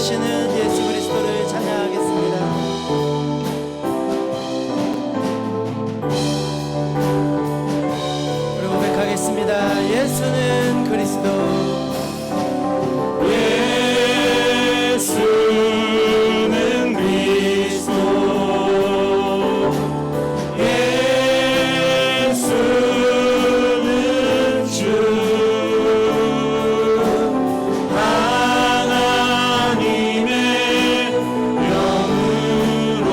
되시는 예수 그리스도를 찬양하겠습니다. 우리 고백하겠습니다. 예수는 그리스도, 예수는 그리스도, 예수는 주, 하나님의 영으로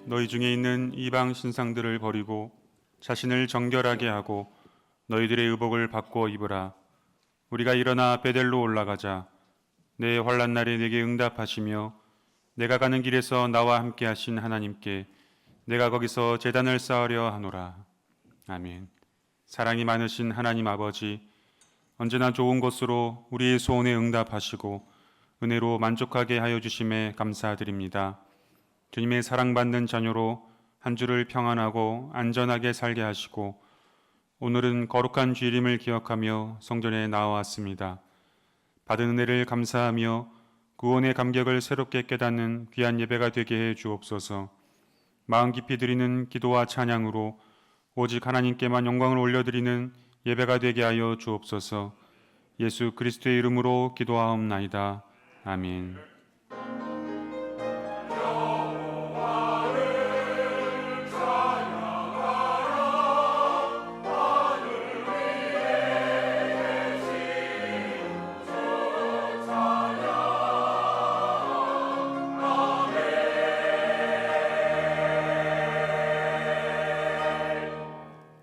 너희 중에 있는 이방 신상들을 버리고 자신을 정결하게 하고 너희들의 의복을 바꿔 입으라. 우리가 일어나 베델로 올라가자. 내 환난 날에 내게 응답하시며 내가 가는 길에서 나와 함께 하신 하나님께 내가 거기서 제단을 쌓으려 하노라. 아멘. 사랑이 많으신 하나님 아버지, 언제나 좋은 것으로 우리의 소원에 응답하시고 은혜로 만족하게 하여 주심에 감사드립니다. 주님의 사랑받는 자녀로 한 주를 평안하고 안전하게 살게 하시고 오늘은 거룩한 주일임을 기억하며 성전에 나와왔습니다. 받은 은혜를 감사하며 구원의 감격을 새롭게 깨닫는 귀한 예배가 되게 해 주옵소서. 마음 깊이 드리는 기도와 찬양으로 오직 하나님께만 영광을 올려드리는 예배가 되게 하여 주옵소서. 예수 그리스도의 이름으로 기도하옵나이다. 아멘.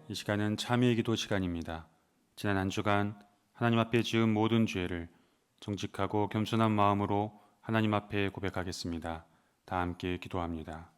이 시간은 참회의 기도 시간입니다. 지난 한 주간 하나님 앞에 지은 모든 죄를 정직하고 겸손한 마음으로 하나님 앞에 고백하겠습니다. 다 함께 기도합니다.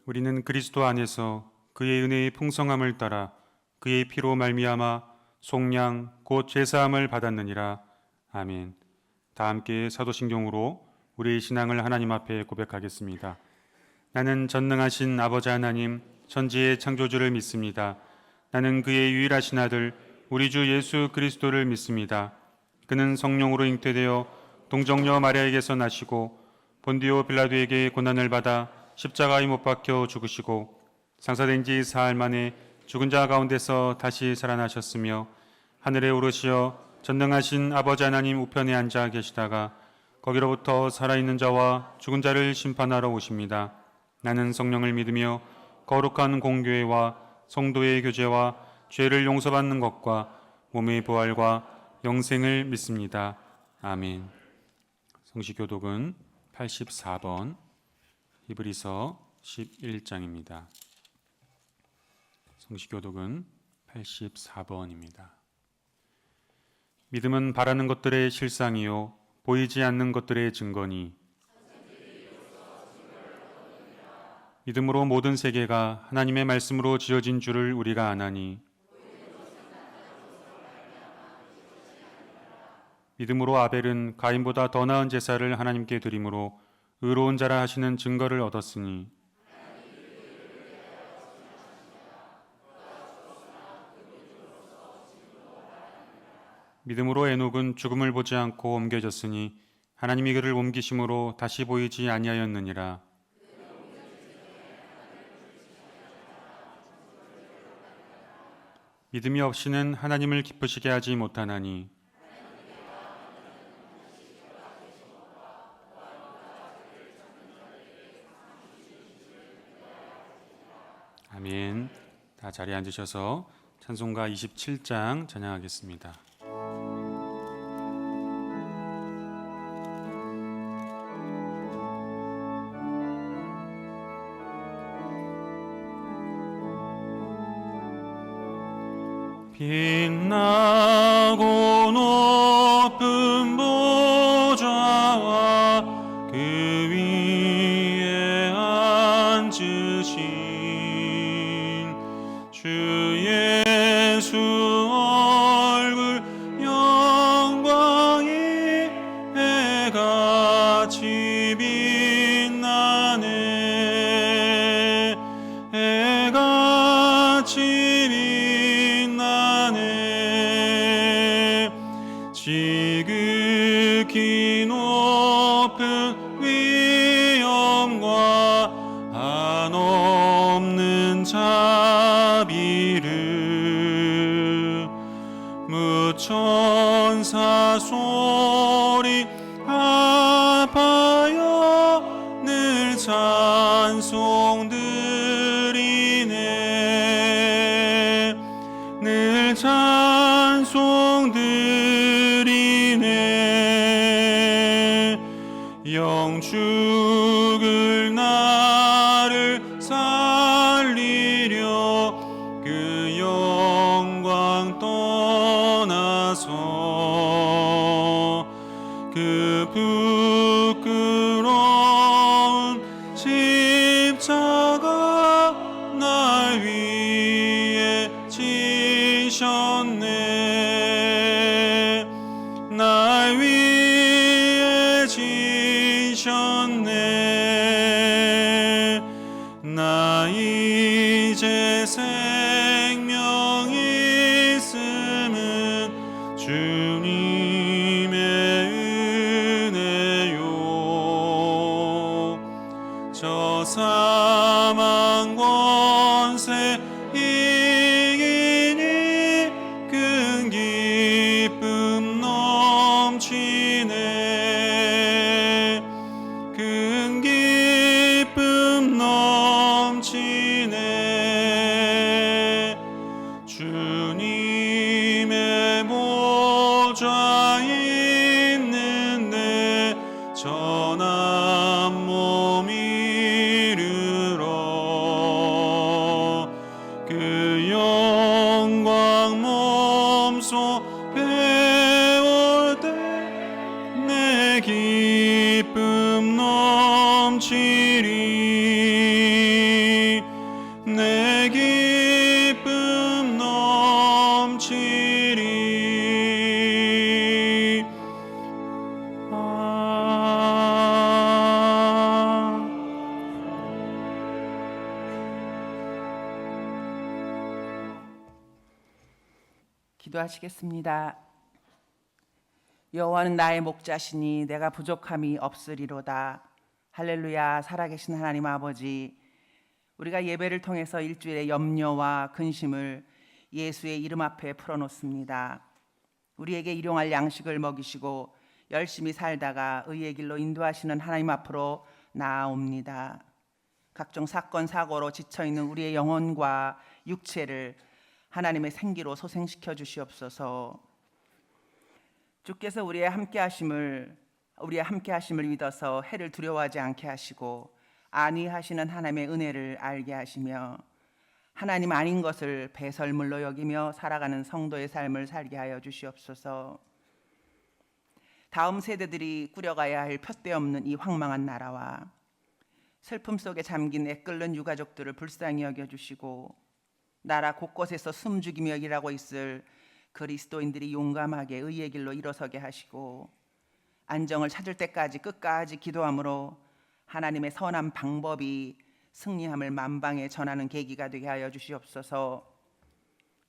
우리는 그리스도 안에서 그의 은혜의 풍성함을 따라 그의 피로 말미암아 속량 곧 죄사함을 받았느니라. 아멘. 다 함께 사도신경으로 우리의 신앙을 하나님 앞에 고백하겠습니다. 나는 전능하신 아버지 하나님 천지의 창조주를 믿습니다. 나는 그의 유일하신 아들 우리 주 예수 그리스도를 믿습니다. 그는 성령으로 잉태되어 동정녀 마리아에게서 나시고 본디오 빌라도에게 고난을 받아 십자가에 못 박혀 죽으시고 상사된 지 사흘 만에 죽은 자 가운데서 다시 살아나셨으며 하늘에 오르시어 전능하신 아버지 하나님 우편에 앉아 계시다가 거기로부터 살아있는 자와 죽은 자를 심판하러 오십니다. 나는 성령을 믿으며 거룩한 공교회와 성도의 교제와 죄를 용서받는 것과 몸의 부활과 영생을 믿습니다. 아멘. 성시교독은 84번 히브리서 11장입니다. 성시교독은 84번입니다. 믿음은 바라는 것들의 실상이요 보이지 않는 것들의 증거니 믿음으로 모든 세계가 하나님의 말씀으로 지어진 줄을 우리가 아나니 믿음으로 아벨은 가인보다 더 나은 제사를 하나님께 드림으로 의로운 자라 하시는 증거를 얻었으니 믿음으로 에녹은 죽음을 보지 않고 옮겨졌으니 하나님이 그를 옮기심으로 다시 보이지 아니하였느니라. 믿음이 없이는 하나님을 기쁘시게 하지 못하나니 아멘. 다 자리에 앉으셔서 찬송가 27장 찬양하겠습니다. 빛나고 높은 보좌와 그 위에 앉으신 주 예수 얼굴 영광이 해같이 빛나네. 해같이 지극히 높은 위엄과 한없는 자비를 무천사 소리 합하여 늘 찬송드리네. 늘 찬송드리네. 영죽을 나를 살리려 그 영광 떠나서 그 부끄러운 십자가 날 위해 지셨네. 날 위해 지셨네. 나 이제 생명 있음은 주님의 은혜요. 저 사망 권세 이기니 큰 기쁨 넘치네. 큰 기쁨 넘치네. 주님의 보좌 있는데 전한 몸 이르러 그 영광 몸소 배울 때 내 기쁨 넘치리. 내 기쁨 넘치리. 기도하시겠습니다. 여호와는 나의 목자시니 내가 부족함이 없으리로다. 할렐루야. 살아계신 하나님 아버지, 우리가 예배를 통해서 일주일의 염려와 근심을 예수의 이름 앞에 풀어놓습니다. 우리에게 일용할 양식을 먹이시고 열심히 살다가 의의 길로 인도하시는 하나님 앞으로 나아옵니다. 각종 사건 사고로 지쳐있는 우리의 영혼과 육체를 하나님의 생기로 소생시켜 주시옵소서. 주께서 우리의 함께하심을 믿어서 해를 두려워하지 않게 하시고 안위하시는 하나님의 은혜를 알게 하시며 하나님 아닌 것을 배설물로 여기며 살아가는 성도의 삶을 살게 하여 주시옵소서. 다음 세대들이 꾸려가야 할 푯대 없는 이 황망한 나라와 슬픔 속에 잠긴 애끓는 유가족들을 불쌍히 여겨주시고 나라 곳곳에서 숨죽이며 일하고 있을 그리스도인들이 용감하게 의의 길로 일어서게 하시고 안정을 찾을 때까지 끝까지 기도함으로 하나님의 선한 방법이 승리함을 만방에 전하는 계기가 되게 하여 주시옵소서.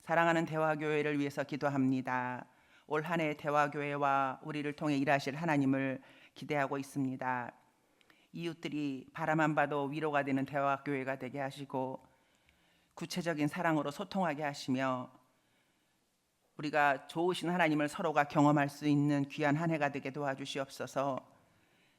사랑하는 대화교회를 위해서 기도합니다. 올 한 해 대화교회와 우리를 통해 일하실 하나님을 기대하고 있습니다. 이웃들이 바라만 봐도 위로가 되는 대화교회가 되게 하시고 구체적인 사랑으로 소통하게 하시며 우리가 좋으신 하나님을 서로가 경험할 수 있는 귀한 한 해가 되게 도와주시옵소서.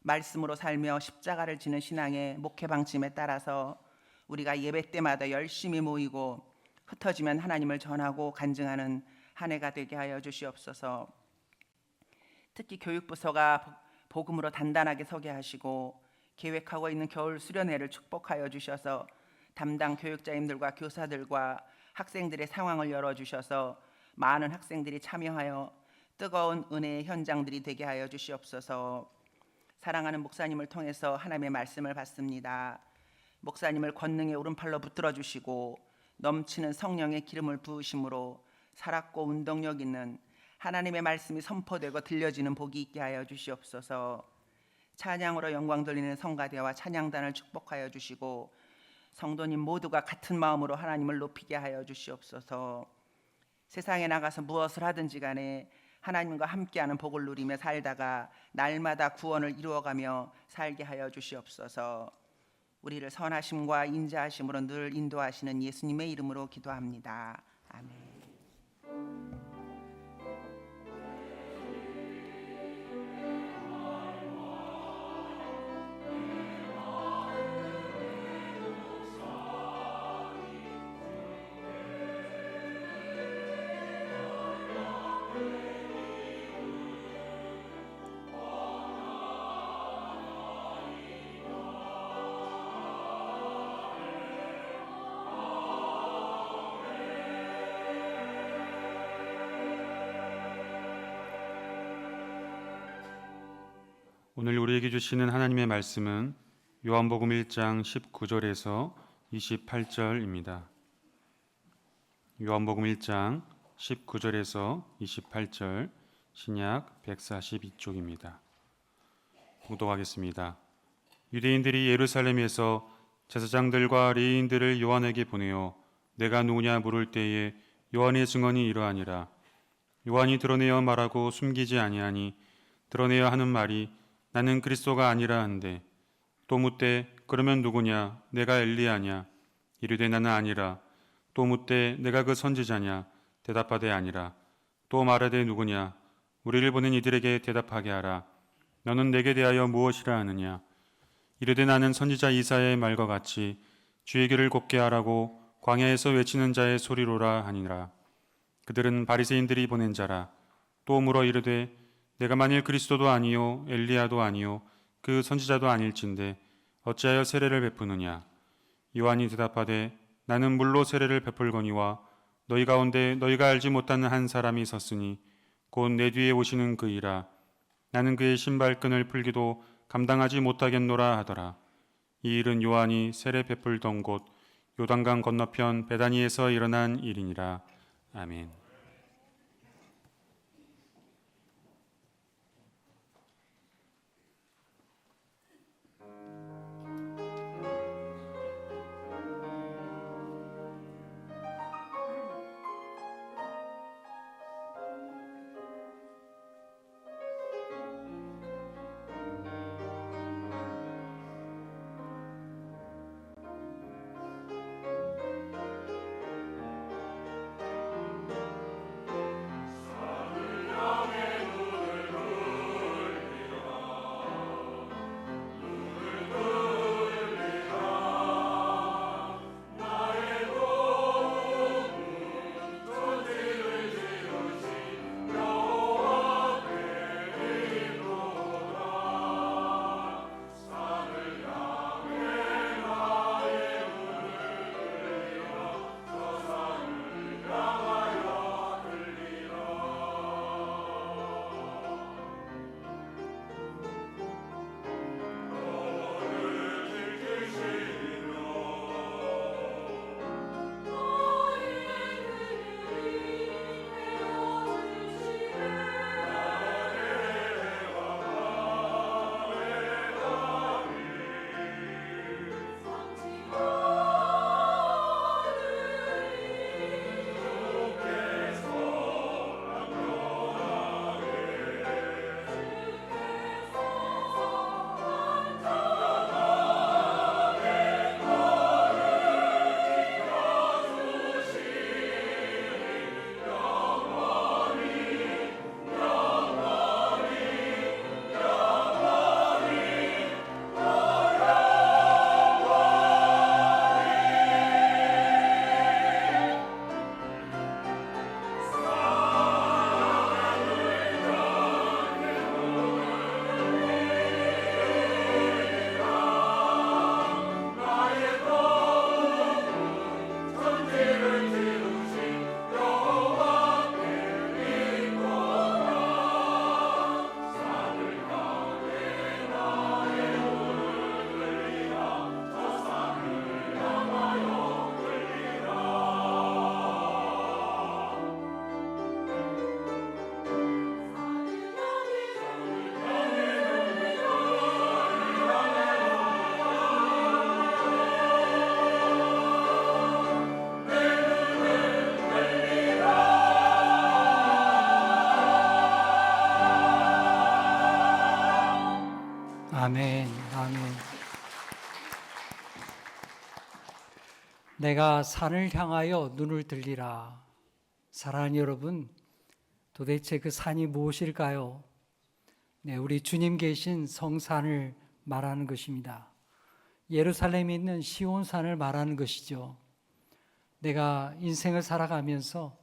말씀으로 살며 십자가를 지는 신앙의 목회 방침에 따라서 우리가 예배 때마다 열심히 모이고 흩어지면 하나님을 전하고 간증하는 한 해가 되게 하여 주시옵소서. 특히 교육부서가 복음으로 단단하게 서게 하시고 계획하고 있는 겨울 수련회를 축복하여 주셔서 담당 교육자님들과 교사들과 학생들의 상황을 열어주셔서 많은 학생들이 참여하여 뜨거운 은혜의 현장들이 되게 하여 주시옵소서. 사랑하는 목사님을 통해서 하나님의 말씀을 받습니다. 목사님을 권능의 오른팔로 붙들어 주시고 넘치는 성령의 기름을 부으심으로 살았고 운동력 있는 하나님의 말씀이 선포되고 들려지는 복이 있게 하여 주시옵소서. 찬양으로 영광 돌리는 성가대와 찬양단을 축복하여 주시고 성도님 모두가 같은 마음으로 하나님을 높이게 하여 주시옵소서. 세상에 나가서 무엇을 하든지 간에 하나님과 함께하는 복을 누리며 살다가 날마다 구원을 이루어가며 살게 하여 주시옵소서. 우리를 선하심과 인자하심으로 늘 인도하시는 예수님의 이름으로 기도합니다. 아멘. 오늘 우리에게 주시는 하나님의 말씀은 요한복음 1장 19절에서 28절입니다. 요한복음 1장 19절에서 28절 신약 142쪽입니다. 묵독하겠습니다. 유대인들이 예루살렘에서 제사장들과 레위인들을 요한에게 보내어 내가 누구냐 물을 때에 요한의 증언이 이러하니라. 요한이 드러내어 말하고 숨기지 아니하니 드러내어 하는 말이 나는 그리스도가 아니라 한데 또 묻되 그러면 누구냐 내가 엘리야냐 이르되 나는 아니라 또 묻되 내가 그 선지자냐 대답하되 아니라 또 말하되 누구냐 우리를 보낸 이들에게 대답하게 하라. 너는 내게 대하여 무엇이라 하느냐 이르되 나는 선지자 이사야의 말과 같이 주의 길을 곱게 하라고 광야에서 외치는 자의 소리로라 하니라. 그들은 바리새인들이 보낸 자라. 또 물어 이르되 내가 만일 그리스도도 아니요 엘리야도 아니요 그 선지자도 아닐진데 어찌하여 세례를 베푸느냐. 요한이 대답하되 나는 물로 세례를 베풀거니와 너희 가운데 너희가 알지 못하는 한 사람이 섰으니 곧 내 뒤에 오시는 그이라. 나는 그의 신발끈을 풀기도 감당하지 못하겠노라 하더라. 이 일은 요한이 세례 베풀던 곳 요단강 건너편 베다니에서 일어난 일이니라. 아멘. 아멘, 아멘. 내가 산을 향하여 눈을 들리라. 사랑하는 여러분, 도대체 그 산이 무엇일까요? 네, 우리 주님 계신 성산을 말하는 것입니다. 예루살렘에 있는 시온산을 말하는 것이죠. 내가 인생을 살아가면서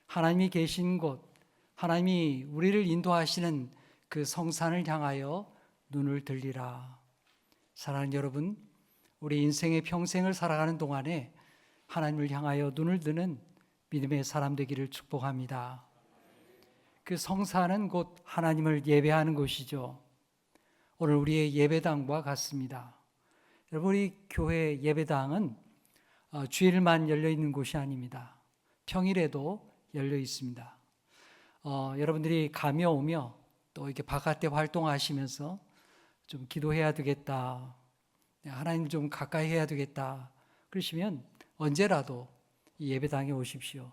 하나님이 계신 곳, 하나님이 우리를 인도하시는 그 성산을 향하여 눈을 들리라. 사랑하는 여러분, 우리 인생의 평생을 살아가는 동안에 하나님을 향하여 눈을 드는 믿음의 사람 되기를 축복합니다. 그 성산은 곧 하나님을 예배하는 곳이죠. 오늘 우리의 예배당과 같습니다. 여러분, 우리 교회 예배당은 주일만 열려 있는 곳이 아닙니다. 평일에도 열려 있습니다. 여러분들이 가며 오며 또 이렇게 바깥에 활동하시면서 좀 기도해야 되겠다, 하나님 좀 가까이 해야 되겠다 그러시면 언제라도 이 예배당에 오십시오.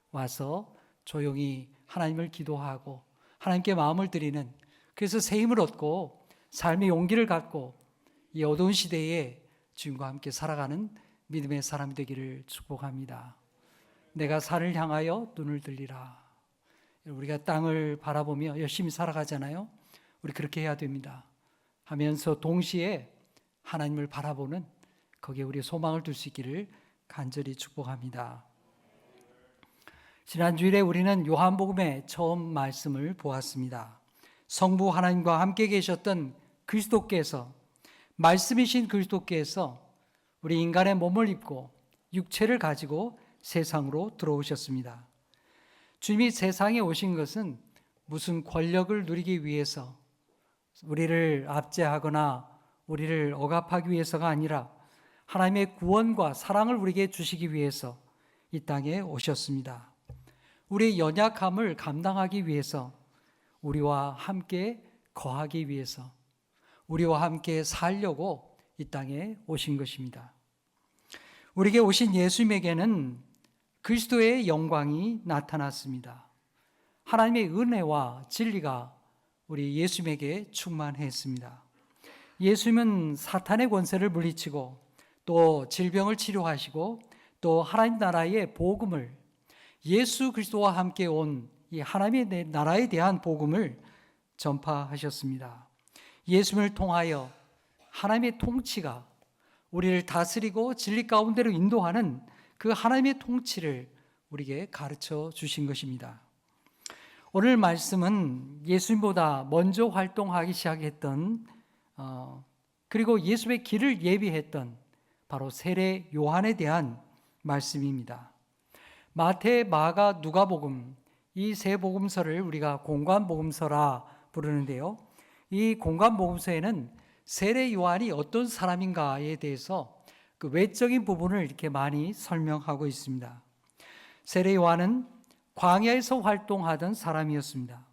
와서 조용히 하나님을 기도하고 하나님께 마음을 드리는, 그래서 새 힘을 얻고 삶의 용기를 갖고 이 어두운 시대에 주님과 함께 살아가는 믿음의 사람 되기를 축복합니다. 내가 산을 향하여 눈을 들리라. 우리가 땅을 바라보며 열심히 살아가잖아요. 우리 그렇게 해야 됩니다. 하면서 동시에 하나님을 바라보는, 거기에 우리 소망을 둘 수 있기를 간절히 축복합니다. 지난 주일에 우리는 요한복음의 처음 말씀을 보았습니다. 성부 하나님과 함께 계셨던 그리스도께서, 말씀이신 그리스도께서 우리 인간의 몸을 입고 육체를 가지고 세상으로 들어오셨습니다. 주님이 세상에 오신 것은 무슨 권력을 누리기 위해서, 우리를 압제하거나 우리를 억압하기 위해서가 아니라 하나님의 구원과 사랑을 우리에게 주시기 위해서 이 땅에 오셨습니다. 우리의 연약함을 감당하기 위해서, 우리와 함께 거하기 위해서, 우리와 함께 살려고 이 땅에 오신 것입니다. 우리에게 오신 예수님에게는 그리스도의 영광이 나타났습니다. 하나님의 은혜와 진리가 우리 예수님에게 충만했습니다. 예수님은 사탄의 권세를 물리치고 또 질병을 치료하시고 또 하나님 나라의 복음을, 예수 그리스도와 함께 온 이 하나님의 나라에 대한 복음을 전파하셨습니다. 예수님을 통하여 하나님의 통치가 우리를 다스리고 진리 가운데로 인도하는 그 하나님의 통치를 우리에게 가르쳐 주신 것입니다. 오늘 말씀은 예수님보다 먼저 활동하기 시작했던 그리고 예수의 길을 예비했던 바로 세례 요한에 대한 말씀입니다. 마태, 마가, 누가복음, 이 세 복음서를 우리가 공관복음서라 부르는데요. 이 공관복음서에는 세례 요한이 어떤 사람인가에 대해서 그 외적인 부분을 이렇게 많이 설명하고 있습니다. 세례 요한은 광야에서 활동하던 사람이었습니다.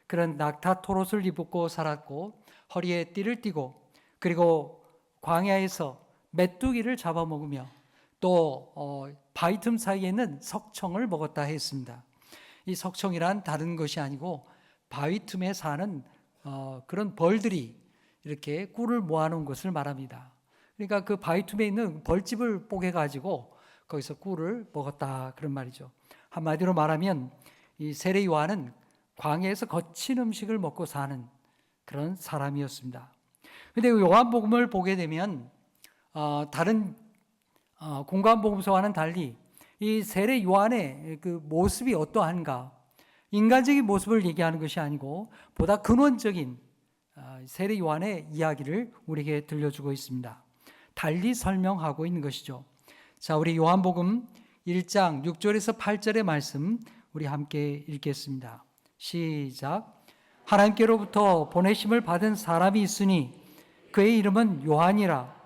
그런 낙타 토롯을 입고 살았고 허리에 띠를 띠고, 그리고 광야에서 메뚜기를 잡아먹으며 또 바위 틈 사이에 있는 석청을 먹었다 했습니다. 이 석청이란 다른 것이 아니고 바위 틈에 사는 그런 벌들이 이렇게 꿀을 모아놓은 것을 말합니다. 그러니까 그 바위 틈에 있는 벌집을 뽀개가지고 거기서 꿀을 먹었다, 그런 말이죠. 한마디로 말하면 이 세례 요한은 광야에서 거친 음식을 먹고 사는 그런 사람이었습니다. 그런데 요한복음을 보게 되면 다른 공관복음서와는 달리 이 세례 요한의 그 모습이 어떠한가, 인간적인 모습을 얘기하는 것이 아니고 보다 근원적인 세례 요한의 이야기를 우리에게 들려주고 있습니다. 달리 설명하고 있는 것이죠. 자, 우리 요한복음 1장 6절에서 8절의 말씀 우리 함께 읽겠습니다. 시작. 하나님께로부터 보내심을 받은 사람이 있으니 그의 이름은 요한이라.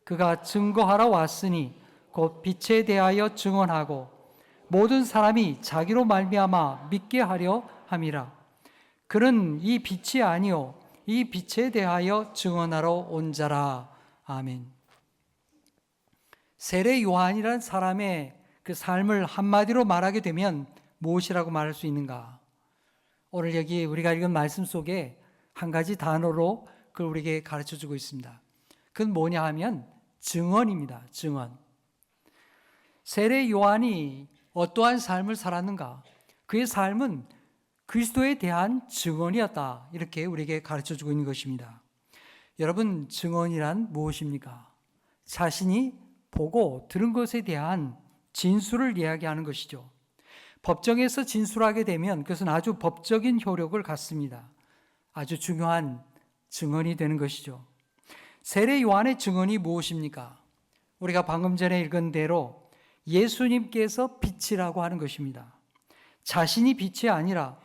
그가 증거하러 왔으니 곧 빛에 대하여 증언하고 모든 사람이 자기로 말미암아 믿게 하려 함이라. 그는 이 빛이 아니요 이 빛에 대하여 증언하러 온 자라. 아멘. 세례 요한이라는 사람의 그 삶을 한마디로 말하게 되면 무엇이라고 말할 수 있는가? 오늘 여기 우리가 읽은 말씀 속에 한 가지 단어로 그걸 우리에게 가르쳐 주고 있습니다. 그건 뭐냐 하면 증언입니다. 증언. 세례 요한이 어떠한 삶을 살았는가? 그의 삶은 그리스도에 대한 증언이었다. 이렇게 우리에게 가르쳐 주고 있는 것입니다. 여러분, 증언이란 무엇입니까? 자신이 보고 들은 것에 대한 진술을 이야기하는 것이죠. 법정에서 진술하게 되면 그것은 아주 법적인 효력을 갖습니다. 아주 중요한 증언이 되는 것이죠. 세례 요한의 증언이 무엇입니까? 우리가 방금 전에 읽은 대로 예수님께서 빛이라고 하는 것입니다. 자신이 빛이 아니라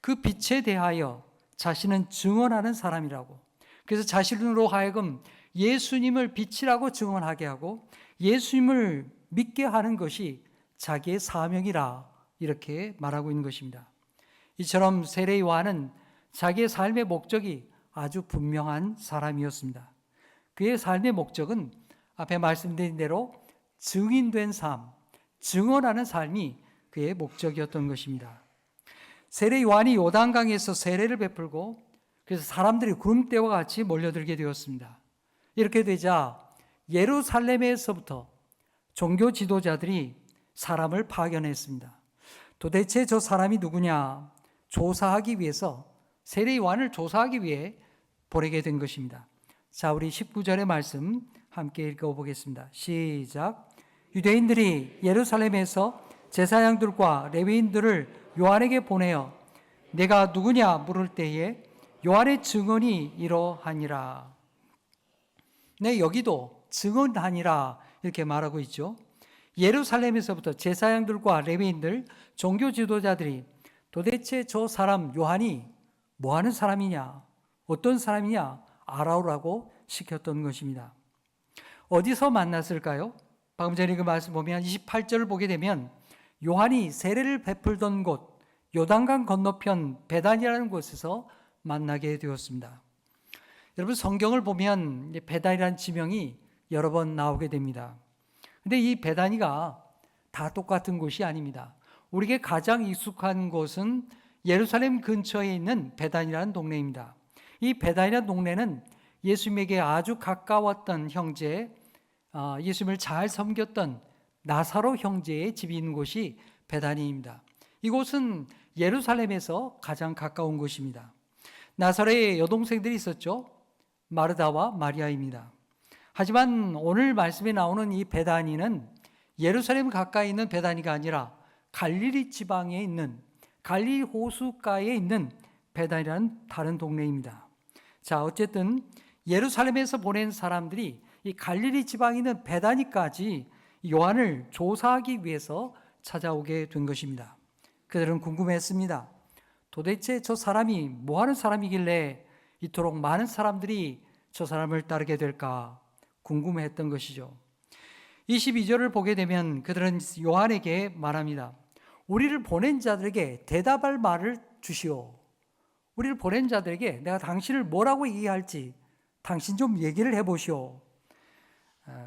그 빛에 대하여 자신은 증언하는 사람이라고. 그래서 자신으로 하여금 예수님을 빛이라고 증언하게 하고 예수님을 믿게 하는 것이 자기의 사명이라 이렇게 말하고 있는 것입니다. 이처럼 세례 요한은 자기의 삶의 목적이 아주 분명한 사람이었습니다. 그의 삶의 목적은 앞에 말씀드린 대로 증인된 삶, 증언하는 삶이 그의 목적이었던 것입니다. 세례 요한이 요단강에서 세례를 베풀고 그래서 사람들이 구름대와 같이 몰려들게 되었습니다. 이렇게 되자 예루살렘에서부터 종교 지도자들이 사람을 파견했습니다. 도대체 저 사람이 누구냐 조사하기 위해서 세례 요한을 조사하기 위해 보내게 된 것입니다. 자, 우리 19절의 말씀 함께 읽어보겠습니다. 시작. 유대인들이 예루살렘에서 제사장들과 레위인들을 요한에게 보내어 내가 누구냐 물을 때에 요한의 증언이 이러하니라. 네, 여기도 증언하니라 이렇게 말하고 있죠. 예루살렘에서부터 제사장들과 레위인들, 종교 지도자들이 도대체 저 사람 요한이 뭐 하는 사람이냐, 어떤 사람이냐 알아오라고 시켰던 것입니다. 어디서 만났을까요? 방금 전에 그 말씀 보면 28절을 보게 되면 요한이 세례를 베풀던 곳 요단강 건너편 베단이라는 곳에서 만나게 되었습니다. 여러분, 성경을 보면 베단이라는 지명이 여러 번 나오게 됩니다. 근데 이 베다니가 다 똑같은 곳이 아닙니다. 우리에게 가장 익숙한 곳은 예루살렘 근처에 있는 베단이라는 동네입니다. 이 베단이라는 동네는 예수님에게 아주 가까웠던 형제, 예수님을 잘 섬겼던 나사로 형제의 집이 있는 곳이 베다니입니다. 이곳은 예루살렘에서 가장 가까운 곳입니다. 나사로의 여동생들이 있었죠. 마르다와 마리아입니다. 하지만 오늘 말씀에 나오는 이 베다니는 예루살렘 가까이 있는 베다니가 아니라 갈릴리 지방에 있는 갈릴리 호수가에 있는 베다니라는 다른 동네입니다. 자, 어쨌든 예루살렘에서 보낸 사람들이 이 갈릴리 지방에 있는 베다니까지 요한을 조사하기 위해서 찾아오게 된 것입니다. 그들은 궁금했습니다. 도대체 저 사람이 뭐 하는 사람이길래 이토록 많은 사람들이 저 사람을 따르게 될까 궁금했던 것이죠. 22절을 보게 되면 그들은 요한에게 말합니다. 우리를 보낸 자들에게 대답할 말을 주시오. 우리를 보낸 자들에게 내가 당신을 뭐라고 얘기할지 당신 좀 얘기를 해보시오.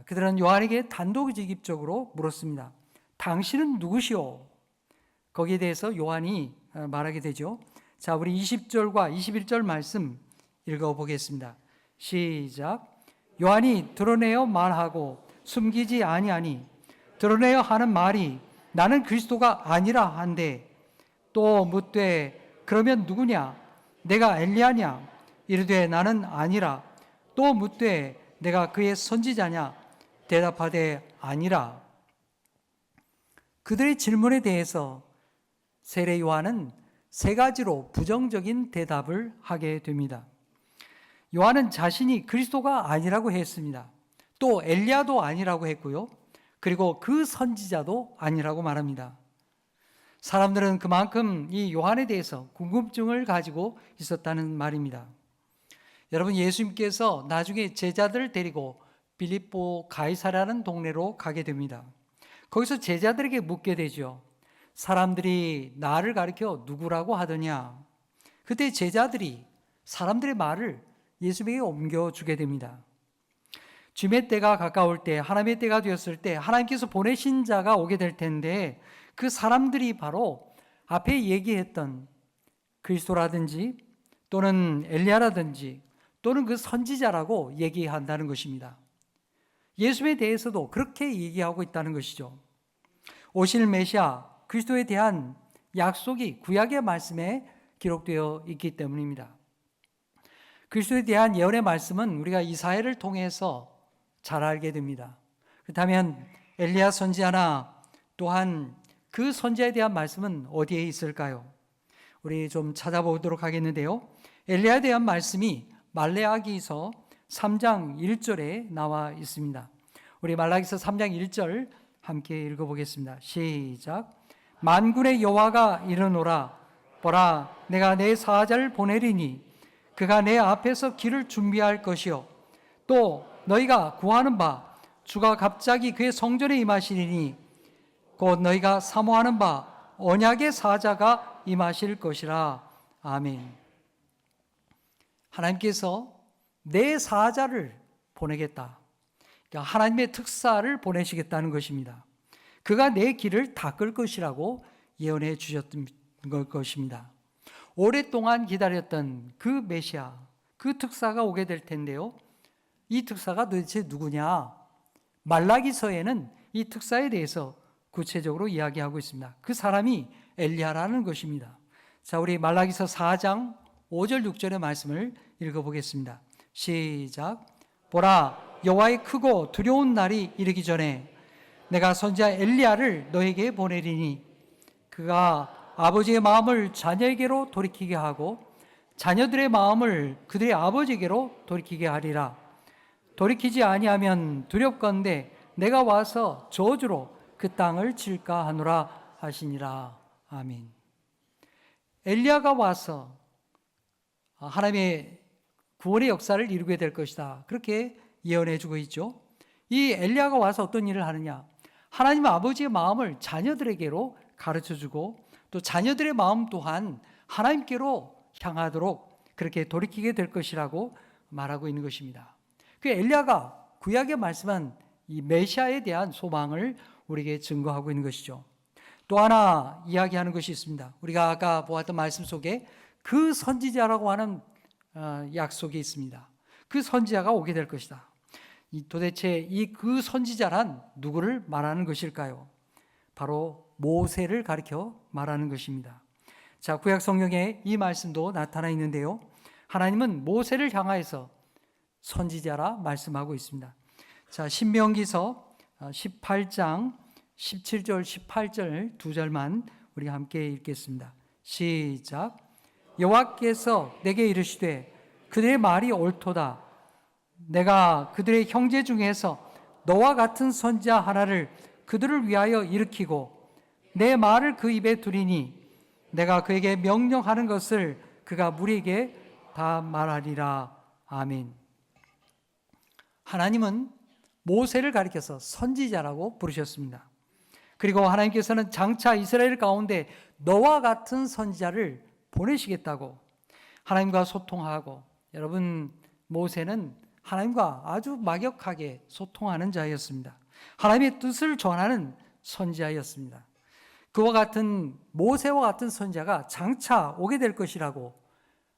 그들은 요한에게 단도직입적으로 물었습니다. 당신은 누구시오? 거기에 대해서 요한이 말하게 되죠. 자, 우리 20절과 21절 말씀 읽어보겠습니다. 시작. 요한이 드러내어 말하고 숨기지 아니하니 드러내어 하는 말이 나는 그리스도가 아니라 한데 또 묻되 그러면 누구냐? 내가 엘리야냐? 이르되 나는 아니라. 또 묻되 내가 그의 선지자냐? 대답하되 아니라. 그들의 질문에 대해서 세례 요한은 세 가지로 부정적인 대답을 하게 됩니다. 요한은 자신이 그리스도가 아니라고 했습니다. 또 엘리야도 아니라고 했고요. 그리고 그 선지자도 아니라고 말합니다. 사람들은 그만큼 이 요한에 대해서 궁금증을 가지고 있었다는 말입니다. 여러분, 예수님께서 나중에 제자들을 데리고 빌립보 가이사라는 동네로 가게 됩니다. 거기서 제자들에게 묻게 되죠. 사람들이 나를 가리켜 누구라고 하더냐? 그때 제자들이 사람들의 말을 예수님에게 옮겨주게 됩니다. 주님의 때가 가까울 때, 하나님의 때가 되었을 때 하나님께서 보내신 자가 오게 될 텐데 그 사람들이 바로 앞에 얘기했던 그리스도라든지 또는 엘리야라든지 또는 그 선지자라고 얘기한다는 것입니다. 예수에 대해서도 그렇게 얘기하고 있다는 것이죠. 오실 메시아 그리스도에 대한 약속이 구약의 말씀에 기록되어 있기 때문입니다. 그리스도에 대한 예언의 말씀은 우리가 이사야를 통해서 잘 알게 됩니다. 그렇다면 엘리야 선지자나 또한 그 선지자에 대한 말씀은 어디에 있을까요? 우리 좀 찾아보도록 하겠는데요. 엘리야에 대한 말씀이 말레아기서 3장 1절에 나와 있습니다. 우리 말라기서 3장 1절 함께 읽어보겠습니다. 시작. 만군의 여호와가 이르노라. 보라, 내가 내 사자를 보내리니 그가 내 앞에서 길을 준비할 것이요 또 너희가 구하는 바 주가 갑자기 그의 성전에 임하시리니 곧 너희가 사모하는 바 언약의 사자가 임하실 것이라. 아멘. 하나님께서 내 사자를 보내겠다. 그러니까 하나님의 특사를 보내시겠다는 것입니다. 그가 내 길을 닦을 것이라고 예언해 주셨던 것입니다. 오랫동안 기다렸던 그 메시아, 그 특사가 오게 될 텐데요. 이 특사가 도대체 누구냐? 말라기서에는 이 특사에 대해서 구체적으로 이야기하고 있습니다. 그 사람이 엘리야라는 것입니다. 자, 우리 말라기서 4장 5절 6절의 말씀을 읽어보겠습니다. 시작. 보라, 여호와의 크고 두려운 날이 이르기 전에 내가 선지자 엘리야를 너에게 보내리니 그가 아버지의 마음을 자녀에게로 돌이키게 하고 자녀들의 마음을 그들의 아버지에게로 돌이키게 하리라. 돌이키지 아니하면 두렵건대 내가 와서 저주로 그 땅을 칠까 하노라 하시니라. 아멘. 엘리야가 와서 하나님의 구원의 역사를 이루게 될 것이다. 그렇게 예언해 주고 있죠. 이 엘리야가 와서 어떤 일을 하느냐? 하나님 아버지의 마음을 자녀들에게로 가르쳐 주고 또 자녀들의 마음 또한 하나님께로 향하도록 그렇게 돌이키게 될 것이라고 말하고 있는 것입니다. 그 엘리야가 구약에 말씀한 이 메시아에 대한 소망을 우리에게 증거하고 있는 것이죠. 또 하나 이야기하는 것이 있습니다. 우리가 아까 보았던 말씀 속에 그 선지자라고 하는 약속이 있습니다. 그 선지자가 오게 될 것이다. 도대체 그 선지자란 누구를 말하는 것일까요? 바로 모세를 가리켜 말하는 것입니다. 자, 구약 성경에 이 말씀도 나타나 있는데요. 하나님은 모세를 향하여서 선지자라 말씀하고 있습니다. 자, 신명기서 18장 17절 18절 두 절만 우리 함께 읽겠습니다. 시작. 여호와께서 내게 이르시되 그들의 말이 옳도다. 내가 그들의 형제 중에서 너와 같은 선지자 하나를 그들을 위하여 일으키고 내 말을 그 입에 두리니 내가 그에게 명령하는 것을 그가 무리에게 다 말하리라. 아멘. 하나님은 모세를 가리켜서 선지자라고 부르셨습니다. 그리고 하나님께서는 장차 이스라엘 가운데 너와 같은 선지자를 보내시겠다고 하나님과 소통하고, 여러분, 모세는 하나님과 아주 막역하게 소통하는 자였습니다. 하나님의 뜻을 전하는 선지자였습니다. 그와 같은 모세와 같은 선지자가 장차 오게 될 것이라고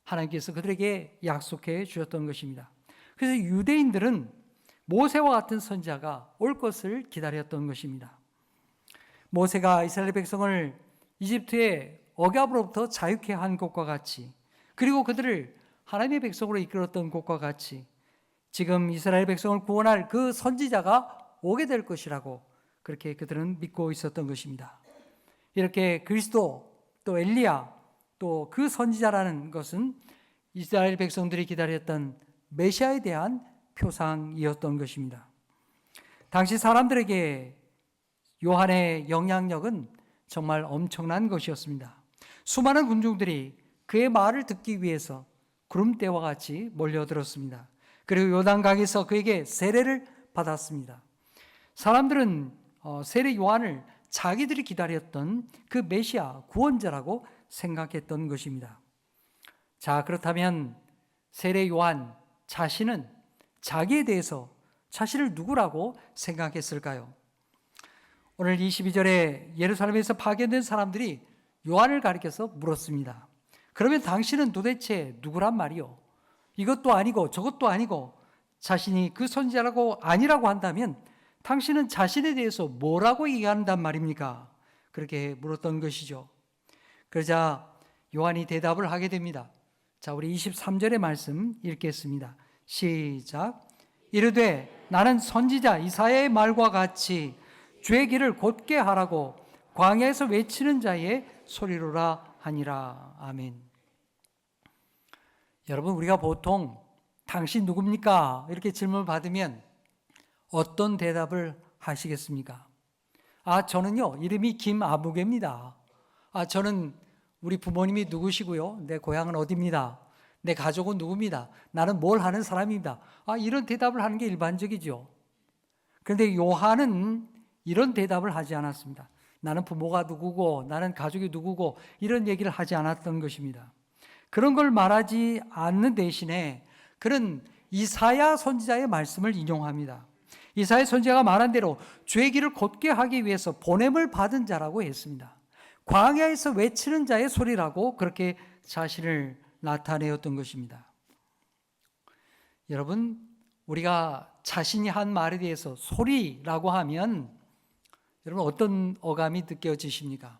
하나님께서 그들에게 약속해 주셨던 것입니다. 그래서 유대인들은 모세와 같은 선지자가 올 것을 기다렸던 것입니다. 모세가 이스라엘 백성을 이집트의 억압으로부터 자유케 한 것과 같이, 그리고 그들을 하나님의 백성으로 이끌었던 것과 같이 지금 이스라엘 백성을 구원할 그 선지자가 오게 될 것이라고 그렇게 그들은 믿고 있었던 것입니다. 이렇게 그리스도 또 엘리야 또 그 선지자라는 것은 이스라엘 백성들이 기다렸던 메시아에 대한 표상이었던 것입니다. 당시 사람들에게 요한의 영향력은 정말 엄청난 것이었습니다. 수많은 군중들이 그의 말을 듣기 위해서 구름대와 같이 몰려들었습니다. 그리고 요단강에서 그에게 세례를 받았습니다. 사람들은 세례 요한을 자기들이 기다렸던 그 메시아 구원자라고 생각했던 것입니다. 자, 그렇다면 세례 요한 자신은 자기에 대해서 자신을 누구라고 생각했을까요? 오늘 22절에 예루살렘에서 파견된 사람들이 요한을 가리켜서 물었습니다. 그러면 당신은 도대체 누구란 말이요? 이것도 아니고 저것도 아니고 자신이 그 선지자라고 아니라고 한다면 당신은 자신에 대해서 뭐라고 얘기한단 말입니까? 그렇게 물었던 것이죠. 그러자 요한이 대답을 하게 됩니다. 자, 우리 23절의 말씀 읽겠습니다. 시작. 이르되 나는 선지자 이사야의 말과 같이 주의 길을 곧게 하라고 광야에서 외치는 자의 소리로라 하니라. 아멘. 여러분, 우리가 보통 당신 누굽니까? 이렇게 질문을 받으면 어떤 대답을 하시겠습니까? 저는요, 이름이 김아무개입니다. 저는 우리 부모님이 누구시고요, 내 고향은 어디입니다. 내 가족은 누구입니다. 나는 뭘 하는 사람입니다. 이런 대답을 하는 게 일반적이죠. 그런데 요한은 이런 대답을 하지 않았습니다. 나는 부모가 누구고 나는 가족이 누구고 이런 얘기를 하지 않았던 것입니다. 그런 걸 말하지 않는 대신에 그는 이사야 선지자의 말씀을 인용합니다. 이사야 선지자가 말한 대로 주의 길을 곧게 하기 위해서 보냄을 받은 자라고 했습니다. 광야에서 외치는 자의 소리라고 그렇게 자신을 나타내었던 것입니다. 여러분, 우리가 자신이 한 말에 대해서 소리라고 하면 여러분 어떤 어감이 느껴지십니까?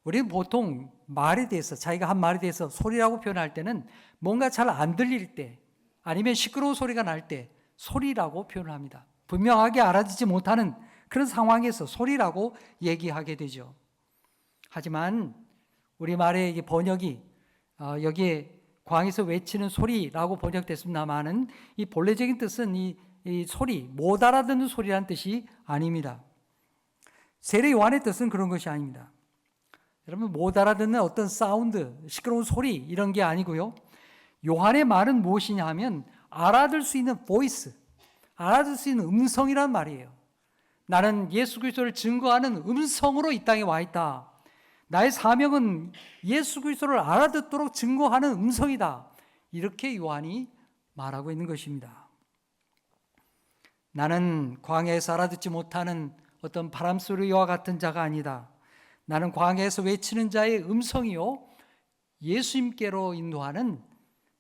우리는 보통 말에 대해서, 자기가 한 말에 대해서 소리라고 표현할 때는 뭔가 잘 안 들릴 때 아니면 시끄러운 소리가 날 때 소리라고 표현을 합니다. 분명하게 알아듣지 못하는 그런 상황에서 소리라고 얘기하게 되죠. 하지만 우리말의 번역이 여기에 광에서 외치는 소리라고 번역됐습니다만은 이 본래적인 뜻은 이 소리, 못 알아듣는 소리라는 뜻이 아닙니다. 세례 요한의 뜻은 그런 것이 아닙니다. 여러분, 못 알아듣는 어떤 사운드, 시끄러운 소리 이런 게 아니고요. 요한의 말은 무엇이냐 하면 알아들 수 있는 보이스, 알아들 수 있는 음성이란 말이에요. 나는 예수 그리스도를 증거하는 음성으로 이 땅에 와 있다. 나의 사명은 예수 그리스도를 알아듣도록 증거하는 음성이다. 이렇게 요한이 말하고 있는 것입니다. 나는 광야에서 알아듣지 못하는 어떤 바람소리와 같은 자가 아니다. 나는 광야에서 외치는 자의 음성이요 예수님께로 인도하는